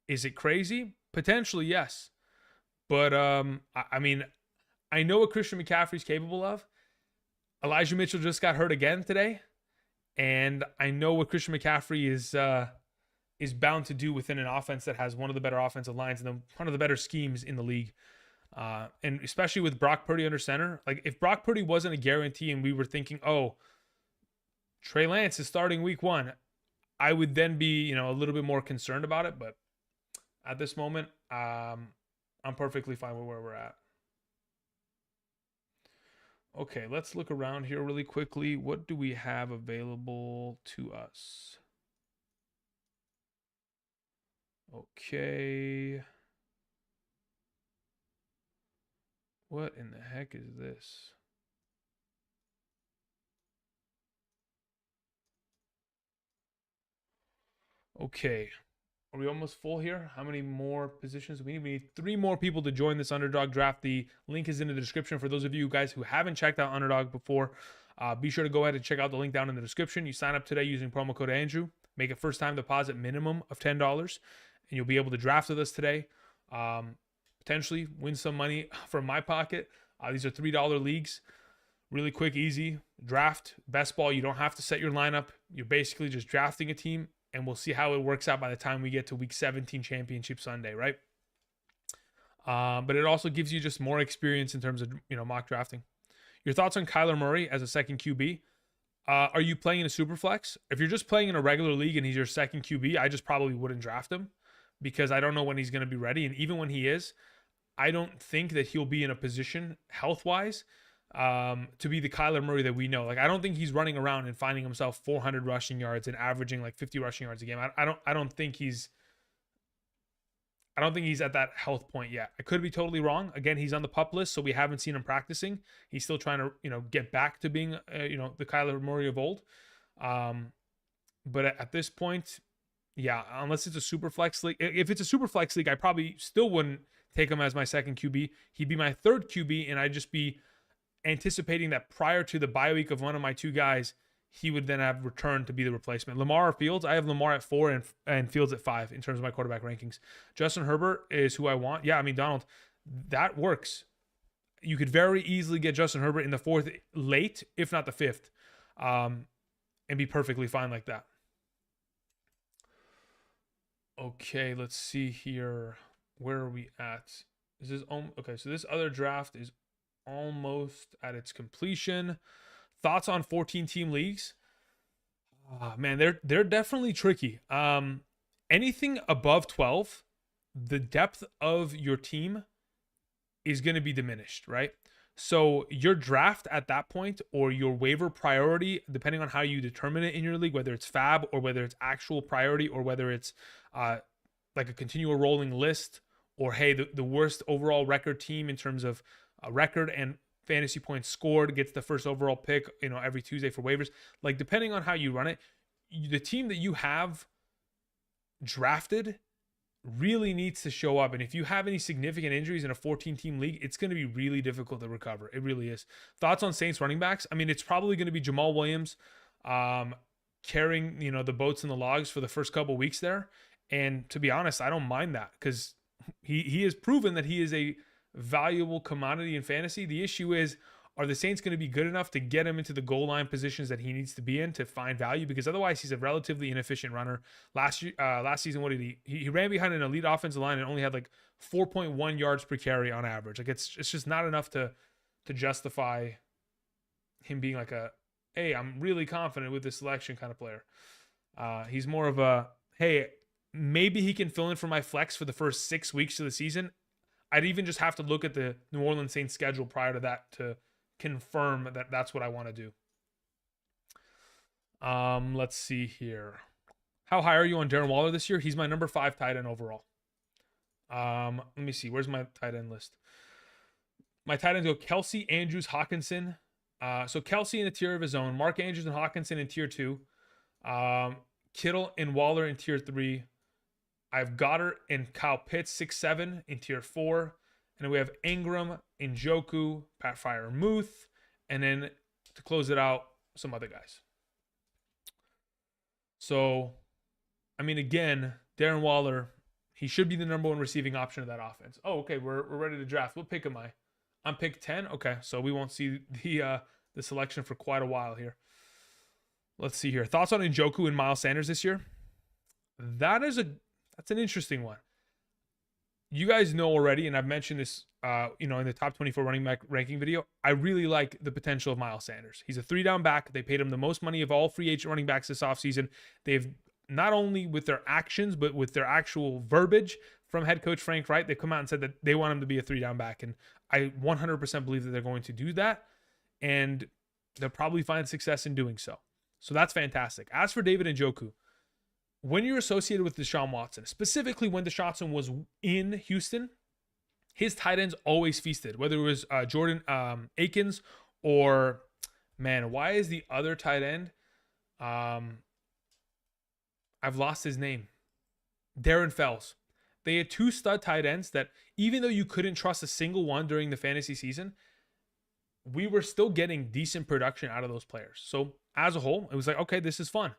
Is it crazy? Potentially, yes. But, I know what Christian McCaffrey's capable of. Elijah Mitchell just got hurt again today. And I know what Christian McCaffrey is bound to do within an offense that has one of the better offensive lines and one of the better schemes in the league. And especially with Brock Purdy under center. Like, if Brock Purdy wasn't a guarantee and we were thinking, oh, Trey Lance is starting week 1, I would then be, a little bit more concerned about it. But at this moment, I'm perfectly fine with where we're at. Okay, let's look around here really quickly. What do we have available to us? Okay. What in the heck is this? Okay. Are we almost full here? How many more positions do we need? We need 3 more people to join this Underdog draft. The link is in the description for those of you guys who haven't checked out Underdog before. Be sure to go ahead and check out the link down in the description. You sign up today using promo code Andrew. Make a first-time deposit minimum of $10, and you'll be able to draft with us today. Potentially win some money from my pocket. These are $3 leagues. Really quick, easy. Draft, best ball. You don't have to set your lineup. You're basically just drafting a team. And we'll see how it works out by the time we get to week 17 Championship Sunday, right? But it also gives you just more experience in terms of, mock drafting. Your thoughts on Kyler Murray as a second QB? Are you playing in a super flex? If you're just playing in a regular league and he's your second QB, I just probably wouldn't draft him because I don't know when he's going to be ready. And even when he is, I don't think that he'll be in a position health wise to be the Kyler Murray that we know. Like, I don't think he's running around and finding himself 400 rushing yards and averaging like 50 rushing yards a game. I don't think he's at that health point yet. I could be totally wrong. Again, he's on the PUP list, so we haven't seen him practicing. He's still trying to, get back to being, the Kyler Murray of old. But at this point, yeah, unless it's a super flex league. If it's a super flex league, I probably still wouldn't take him as my second QB. He'd be my third QB, and I'd just be anticipating that prior to the bye week of one of my two guys, he would then have returned to be the replacement. Lamar or Fields? I have Lamar at 4 and Fields at 5 in terms of my quarterback rankings. Justin Herbert is who I want. Yeah, I mean, Donald, that works. You could very easily get Justin Herbert in the 4th late, if not the 5th, and be perfectly fine like that. Okay, let's see here. Where are we at? Okay, so this other draft is almost at its completion. Thoughts on 14-team leagues? Oh, man, they're definitely tricky. Anything above 12, the depth of your team is going to be diminished, right? So your draft at that point, or your waiver priority, depending on how you determine it in your league, whether it's fab or whether it's actual priority or whether it's like a continual rolling list, or hey, the worst overall record team in terms of record and fantasy points scored gets the first overall pick, every Tuesday for waivers. Like, depending on how you run it, the team that you have drafted really needs to show up. And if you have any significant injuries in a 14-team league, it's going to be really difficult to recover. It really is. Thoughts on Saints running backs? I mean, it's probably going to be Jamal Williams carrying, the boats and the logs for the first couple weeks there. And to be honest, I don't mind that because he has proven that he is a valuable commodity in fantasy. The issue is, are the Saints going to be good enough to get him into the goal line positions that he needs to be in to find value? Because otherwise, he's a relatively inefficient runner. Last season, what did he ran behind an elite offensive line and only had like 4.1 yards per carry on average. Like, it's just not enough to justify him being like hey, I'm really confident with this selection kind of player. He's more of a, hey, maybe he can fill in for my flex for the first 6 weeks of the season. I'd even just have to look at the New Orleans Saints schedule prior to that to confirm that that's what I want to do. Let's see here. How high are you on Darren Waller this year? He's my number 5 tight end overall. Let me see. Where's my tight end list? My tight ends go Kelsey, Andrews, Hawkinson. So Kelsey in a tier of his own. Mark Andrews and Hawkinson in tier 2. Kittle and Waller in tier 3. I have Goddard and Kyle Pitts, 6-7 in tier 4. And then we have Ingram, Njoku, Pat Freiermuth. And then to close it out, some other guys. So, I mean, again, Darren Waller, he should be the number 1 receiving option of that offense. Oh, okay, we're ready to draft. What pick am I? I'm pick 10? Okay, so we won't see the selection for quite a while here. Let's see here. Thoughts on Njoku and Miles Sanders this year? That's an interesting one. You guys know already, and I've mentioned this, in the top 24 running back ranking video. I really like the potential of Miles Sanders. He's a 3-down back. They paid him the most money of all free agent running backs this offseason. They've not only with their actions, but with their actual verbiage from head coach Frank Wright, they've come out and said that they want him to be a 3-down back. And I 100% believe that they're going to do that. And they'll probably find success in doing so. So that's fantastic. As for David Njoku, when you're associated with Deshaun Watson, specifically when Deshaun Watson was in Houston, his tight ends always feasted, whether it was Jordan Akins or, man, why is the other tight end? I've lost his name. Darren Fells. They had 2 stud tight ends that, even though you couldn't trust a single one during the fantasy season, we were still getting decent production out of those players. So as a whole, it was like, okay, this is fun.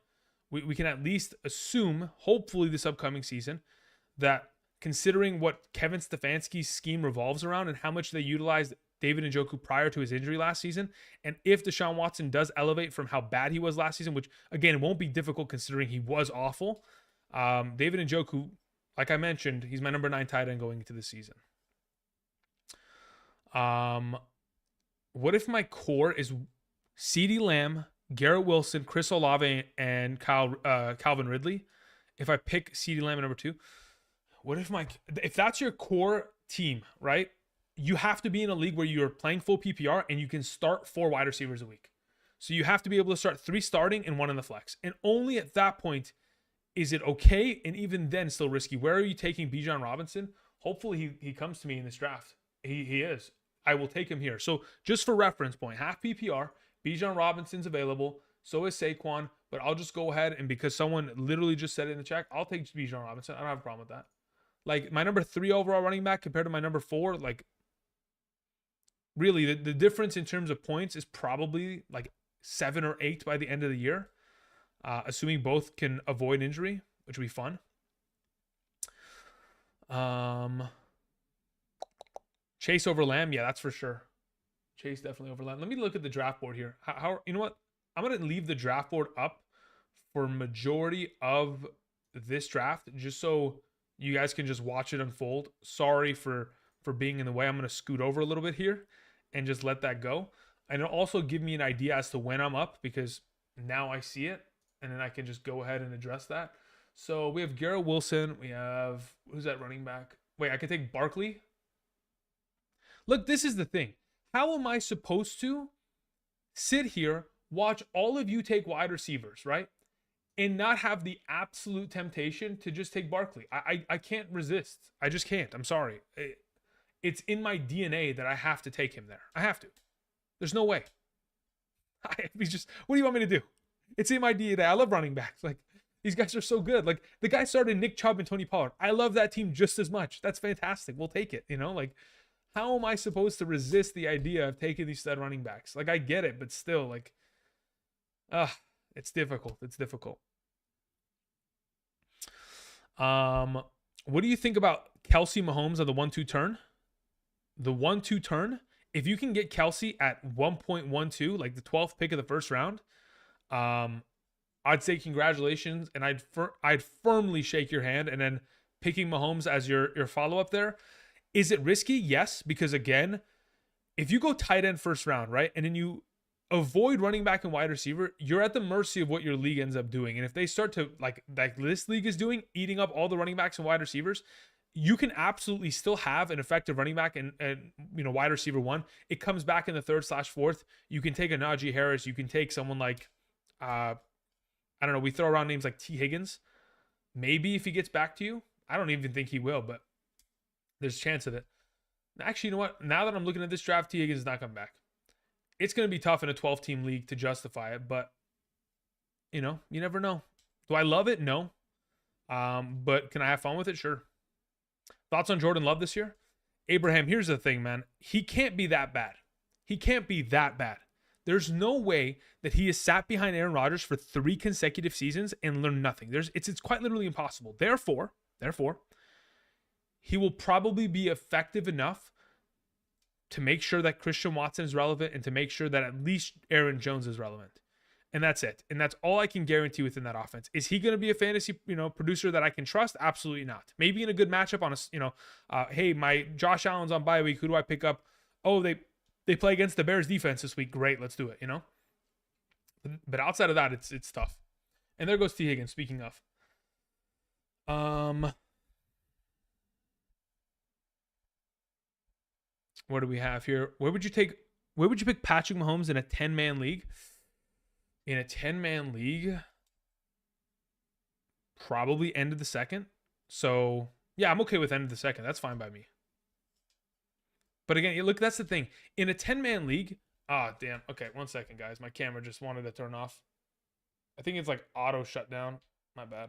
We can at least assume, hopefully this upcoming season, that considering what Kevin Stefanski's scheme revolves around and how much they utilized David Njoku prior to his injury last season, and if Deshaun Watson does elevate from how bad he was last season, which, again, won't be difficult considering he was awful, David Njoku, like I mentioned, he's my number 9 tight end going into the season. What if my core is CeeDee Lamb, Garrett Wilson, Chris Olave, and Calvin Ridley? If I pick CeeDee Lamb at number 2, what if that's your core team, right? You have to be in a league where you're playing full PPR and you can start 4 wide receivers a week. So you have to be able to start 3 starting and 1 in the flex. And only at that point is it okay, and even then still risky. Where are you taking Bijan Robinson? Hopefully he comes to me in this draft. He is. I will take him here. So just for reference point, half PPR, Bijan Robinson's available. So is Saquon. But I'll just go ahead, and because someone literally just said it in the chat, I'll take Bijan Robinson. I don't have a problem with that. Like, my number 3 overall running back compared to my number 4, like, really, the difference in terms of points is probably like 7 or 8 by the end of the year, assuming both can avoid injury, which would be fun. Chase over Lamb, yeah, that's for sure. Chase definitely over Lamb. Let me look at the draft board here. How you know what? I'm gonna leave the draft board up for majority of this draft, just so you guys can just watch it unfold. Sorry for being in the way. I'm gonna scoot over a little bit here and just let that go. And it'll also give me an idea as to when I'm up, because now I see it, and then I can just go ahead and address that. So we have Garrett Wilson. We have, who's that running back? Wait, I can take Barkley. Look, this is the thing. How am I supposed to sit here, watch all of you take wide receivers, right? And not have the absolute temptation to just take Barkley? I can't resist. I just can't. I'm sorry. It's in my DNA that I have to take him there. I have to. There's no way. What do you want me to do? It's in my DNA. I love running backs. Like, these guys are so good. Like, the guy started Nick Chubb and Tony Pollard. I love that team just as much. That's fantastic. We'll take it. You know, like, how am I supposed to resist the idea of taking these stud running backs? Like, I get it, but still, like, it's difficult. It's difficult. What do you think about Kelsey Mahomes on the 1-2 turn? The 1-2 turn, if you can get Kelsey at 1.12, like the 12th pick of the first round, I'd say congratulations, and I'd firmly shake your hand. And then picking Mahomes as your follow-up there. Is it risky? Yes, because again, if you go tight end first round, right, and then you avoid running back and wide receiver, you're at the mercy of what your league ends up doing. And if they start to, like this league is doing, eating up all the running backs and wide receivers, you can absolutely still have an effective running back and wide receiver 1. It comes back in the 3rd/4th. You can take a Najee Harris. You can take someone like, I don't know, we throw around names like T. Higgins. Maybe if he gets back to you. I don't even think he will, but there's a chance of it. Actually, you know what? Now that I'm looking at this draft, T. Higgins is not coming back. It's going to be tough in a 12-team league to justify it, but, you never know. Do I love it? No. But can I have fun with it? Sure. Thoughts on Jordan Love this year? Abraham, here's the thing, man. He can't be that bad. He can't be that bad. There's no way that he has sat behind Aaron Rodgers for 3 consecutive seasons and learned nothing. It's quite literally impossible. Therefore, he will probably be effective enough to make sure that Christian Watson is relevant and to make sure that at least Aaron Jones is relevant. And that's it. And that's all I can guarantee within that offense. Is he going to be a fantasy, producer that I can trust? Absolutely not. Maybe in a good matchup on hey, my Josh Allen's on bye week. Who do I pick up? Oh, they play against the Bears defense this week. Great. Let's do it, But outside of that, it's tough. And there goes T. Higgins, speaking of. What do we have here? Where would you pick Patrick Mahomes in a 10-man league? In a 10-man league, probably end of the second. So, yeah, I'm okay with end of the second. That's fine by me. But again, look, that's the thing. In a 10-man league, damn. Okay, 1 second, guys. My camera just wanted to turn off. I think it's like auto shutdown. My bad.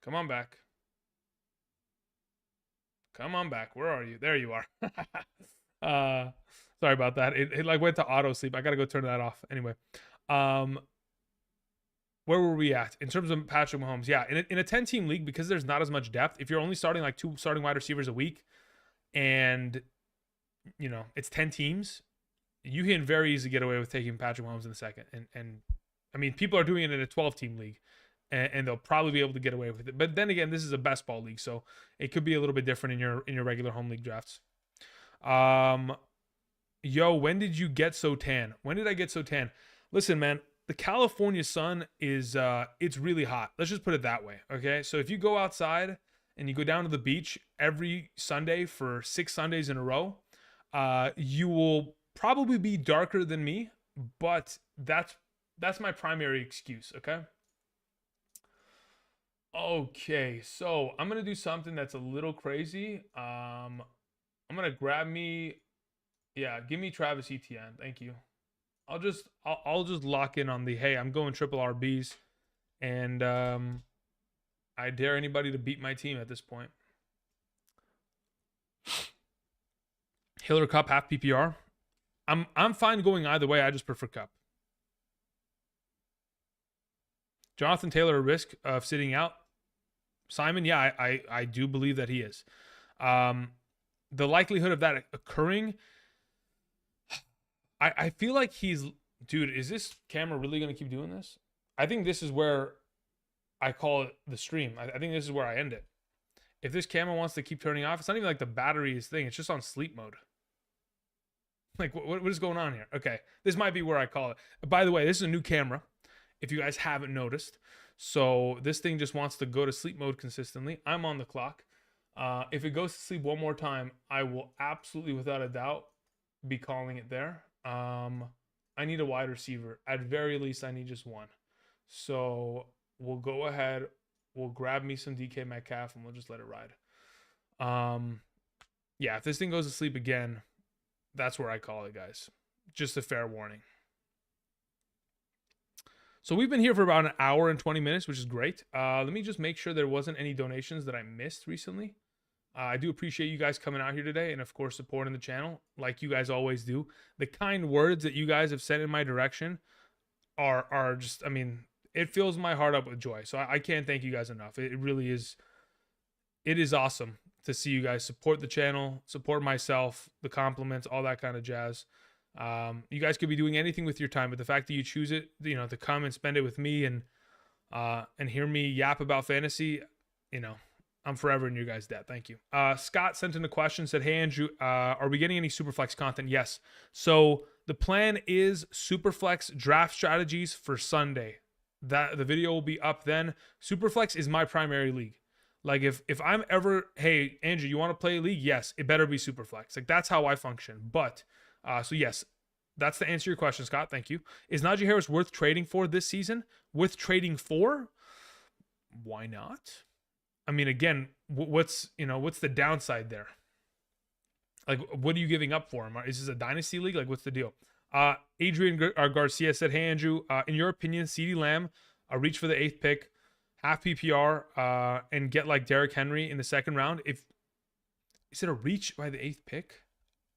Come on back. Come on back. Where are you? There you are. Sorry about that. It like went to auto sleep. I got to go turn that off. Anyway, where were we at in terms of Patrick Mahomes? Yeah, in a 10-team league, because there's not as much depth, if you're only starting like 2 starting wide receivers a week and, it's 10 teams, you can very easily get away with taking Patrick Mahomes in the second. And I mean, people are doing it in a 12-team league. And they'll probably be able to get away with it. But then again, this is a best ball league, so it could be a little bit different in your regular home league drafts. Um, Yo, when did you get so tan? When did I get so tan? Listen, man, the California sun is it's really hot. Let's just put it that way, okay? So if you go outside and you go down to the beach every Sunday for 6 Sundays in a row, you will probably be darker than me, but that's my primary excuse, okay? Okay, so I'm gonna do something that's a little crazy. I'm gonna grab me, yeah, give me Travis Etienne. Thank you. I'll just lock in on the hey, I'm going triple RBs, and I dare anybody to beat my team at this point. Hiller Cup half PPR. I'm fine going either way. I just prefer Cup. Jonathan Taylor, a risk of sitting out. Simon, yeah, I do believe that he is. The likelihood of that occurring, I feel like he's, dude, is this camera really going to keep doing this? I think this is where I call it the stream. I think this is where I end it. If this camera wants to keep turning off, it's not even like the battery is thing. It's just on sleep mode. Like, what is going on here? Okay, this might be where I call it. By the way, this is a new camera, if you guys haven't noticed. So this thing just wants to go to sleep mode consistently. I'm on the clock. If it goes to sleep one more time, I will absolutely, without a doubt, be calling it there. I need a wide receiver. At very least, I need just one. So we'll go ahead. We'll grab me some DK Metcalf, and we'll just let it ride. Yeah, if this thing goes to sleep again, that's where I call it, guys. Just a fair warning. So we've been here for about an hour and 20 minutes, which is great. Let me just make sure there wasn't any donations that I missed recently. I do appreciate you guys coming out here today and, of course, supporting the channel like you guys always do. The kind words that you guys have sent in my direction are just, I mean, it fills my heart up with joy. So I can't thank you guys enough. It really is. It is awesome to see you guys support the channel, support myself, the compliments, all that kind of jazz. You guys could be doing anything with your time, but the fact that you choose it, you know, to come and spend it with me and hear me yap about fantasy, you know, I'm forever in your guys' debt. Thank you. Scott sent in a question, said, hey, Andrew, are we getting any Superflex content? Yes. So the plan is Superflex draft strategies for Sunday. That the video will be up then. Superflex is my primary league. Like if I'm ever, hey, Andrew, you want to play a league? Yes, it better be Superflex. Like that's how I function. But so yes, that's the answer to your question, Scott. Thank you. Is Najee Harris worth trading for this season? Worth trading for? Why not? I mean, again, what's the downside there? Like, what are you giving up for him? Is this a dynasty league? Like, what's the deal? Adrian Garcia said, hey, Andrew, in your opinion, CeeDee Lamb, a reach for the 8th pick, half PPR, and get like Derrick Henry in the 2nd round. Is it a reach by the 8th pick?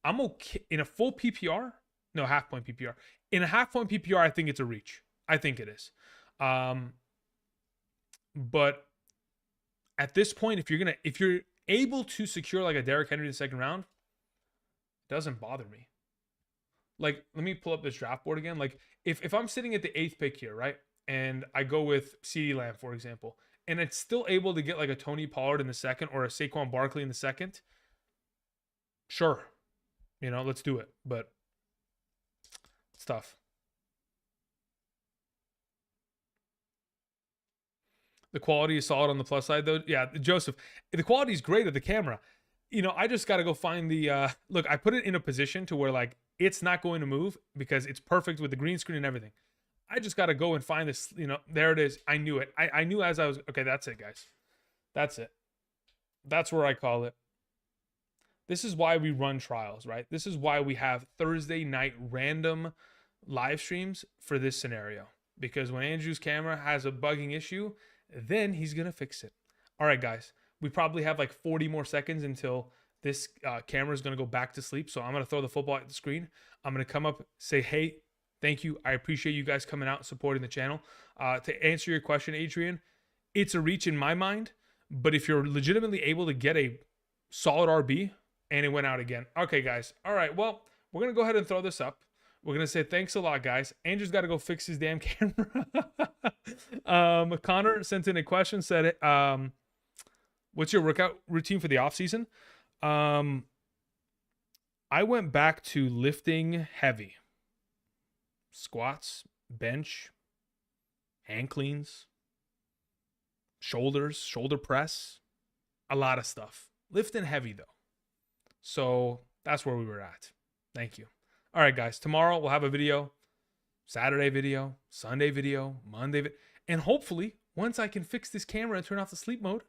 I'm okay in a full PPR. No, half point PPR. In a half point PPR, I think it's a reach. I think it is. But at this point, if you're able to secure like a Derrick Henry in the 2nd round, it doesn't bother me. Like, let me pull up this draft board again. Like, if I'm sitting at the 8th pick here, right, and I go with CeeDee Lamb, for example, and it's still able to get like a Tony Pollard in the 2nd or a Saquon Barkley in the 2nd, sure, let's do it. But it's tough. The quality is solid on the plus side, though. Yeah, Joseph, the quality is great of the camera. I just got to go find the look. I put it in a position to where like it's not going to move because it's perfect with the green screen and everything. I just got to go and find this. There it is. I knew it. I knew as I was. Okay, that's it, guys. That's it. That's where I call it. This is why we run trials, right? This is why we have Thursday night random live streams for this scenario. Because when Andrew's camera has a bugging issue, then he's going to fix it. All right, guys. We probably have like 40 more seconds until this camera is going to go back to sleep. So I'm going to throw the football at the screen. I'm going to come up, say, hey, thank you. I appreciate you guys coming out and supporting the channel. To answer your question, Adrian, it's a reach in my mind. But if you're legitimately able to get a solid RB, and it went out again. Okay, guys. All right, well, we're going to go ahead and throw this up. We're going to say thanks a lot, guys. Andrew's got to go fix his damn camera. Connor sent in a question, said, what's your workout routine for the off season? I went back to lifting heavy. Squats, bench, hand cleans, shoulders, shoulder press, a lot of stuff. Lifting heavy though. So that's where we were at. Thank you. All right, guys. Tomorrow we'll have a video. Saturday video, Sunday video, Monday and hopefully once I can fix this camera and turn off the sleep mode,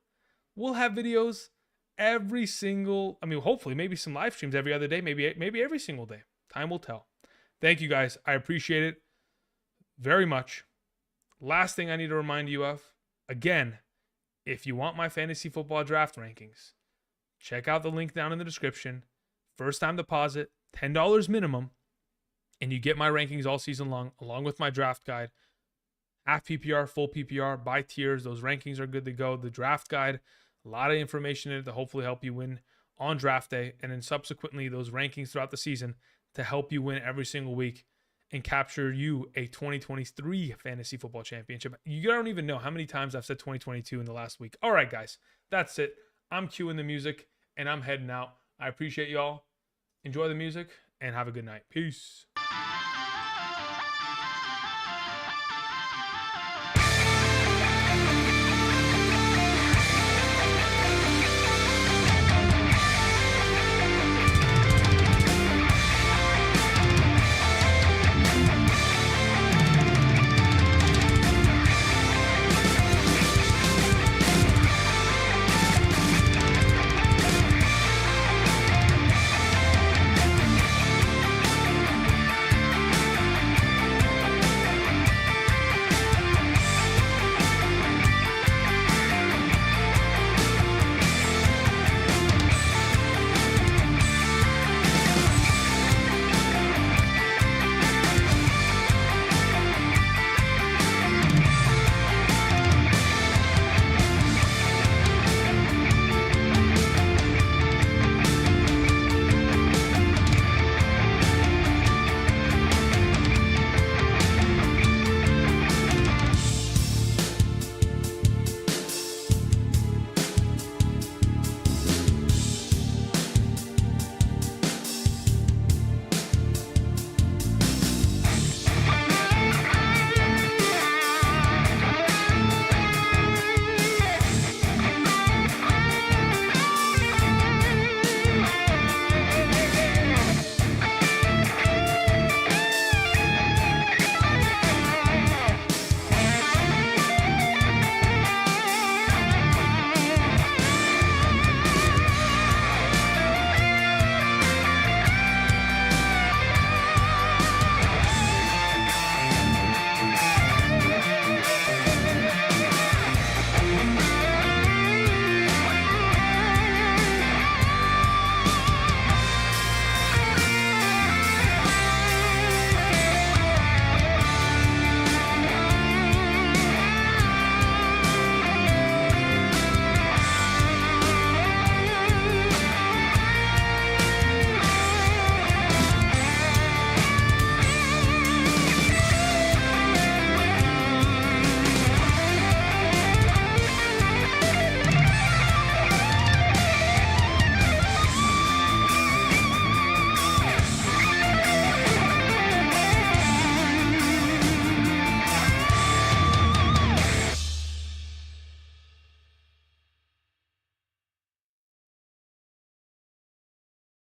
we'll have videos every single, hopefully maybe some live streams every other day, maybe every single day. Time will tell. Thank you guys. I appreciate it very much. Last thing I need to remind you of, again, if you want my fantasy football draft rankings, check out the link down in the description. First time deposit, $10 minimum, and you get my rankings all season long, along with my draft guide. Half PPR, full PPR, by tiers. Those rankings are good to go. The draft guide, a lot of information in it to hopefully help you win on draft day, and then subsequently those rankings throughout the season to help you win every single week and capture you a 2023 fantasy football championship. You don't even know how many times I've said 2022 in the last week. All right, guys, that's it. I'm cueing the music and I'm heading out. I appreciate y'all. Enjoy the music and have a good night. Peace.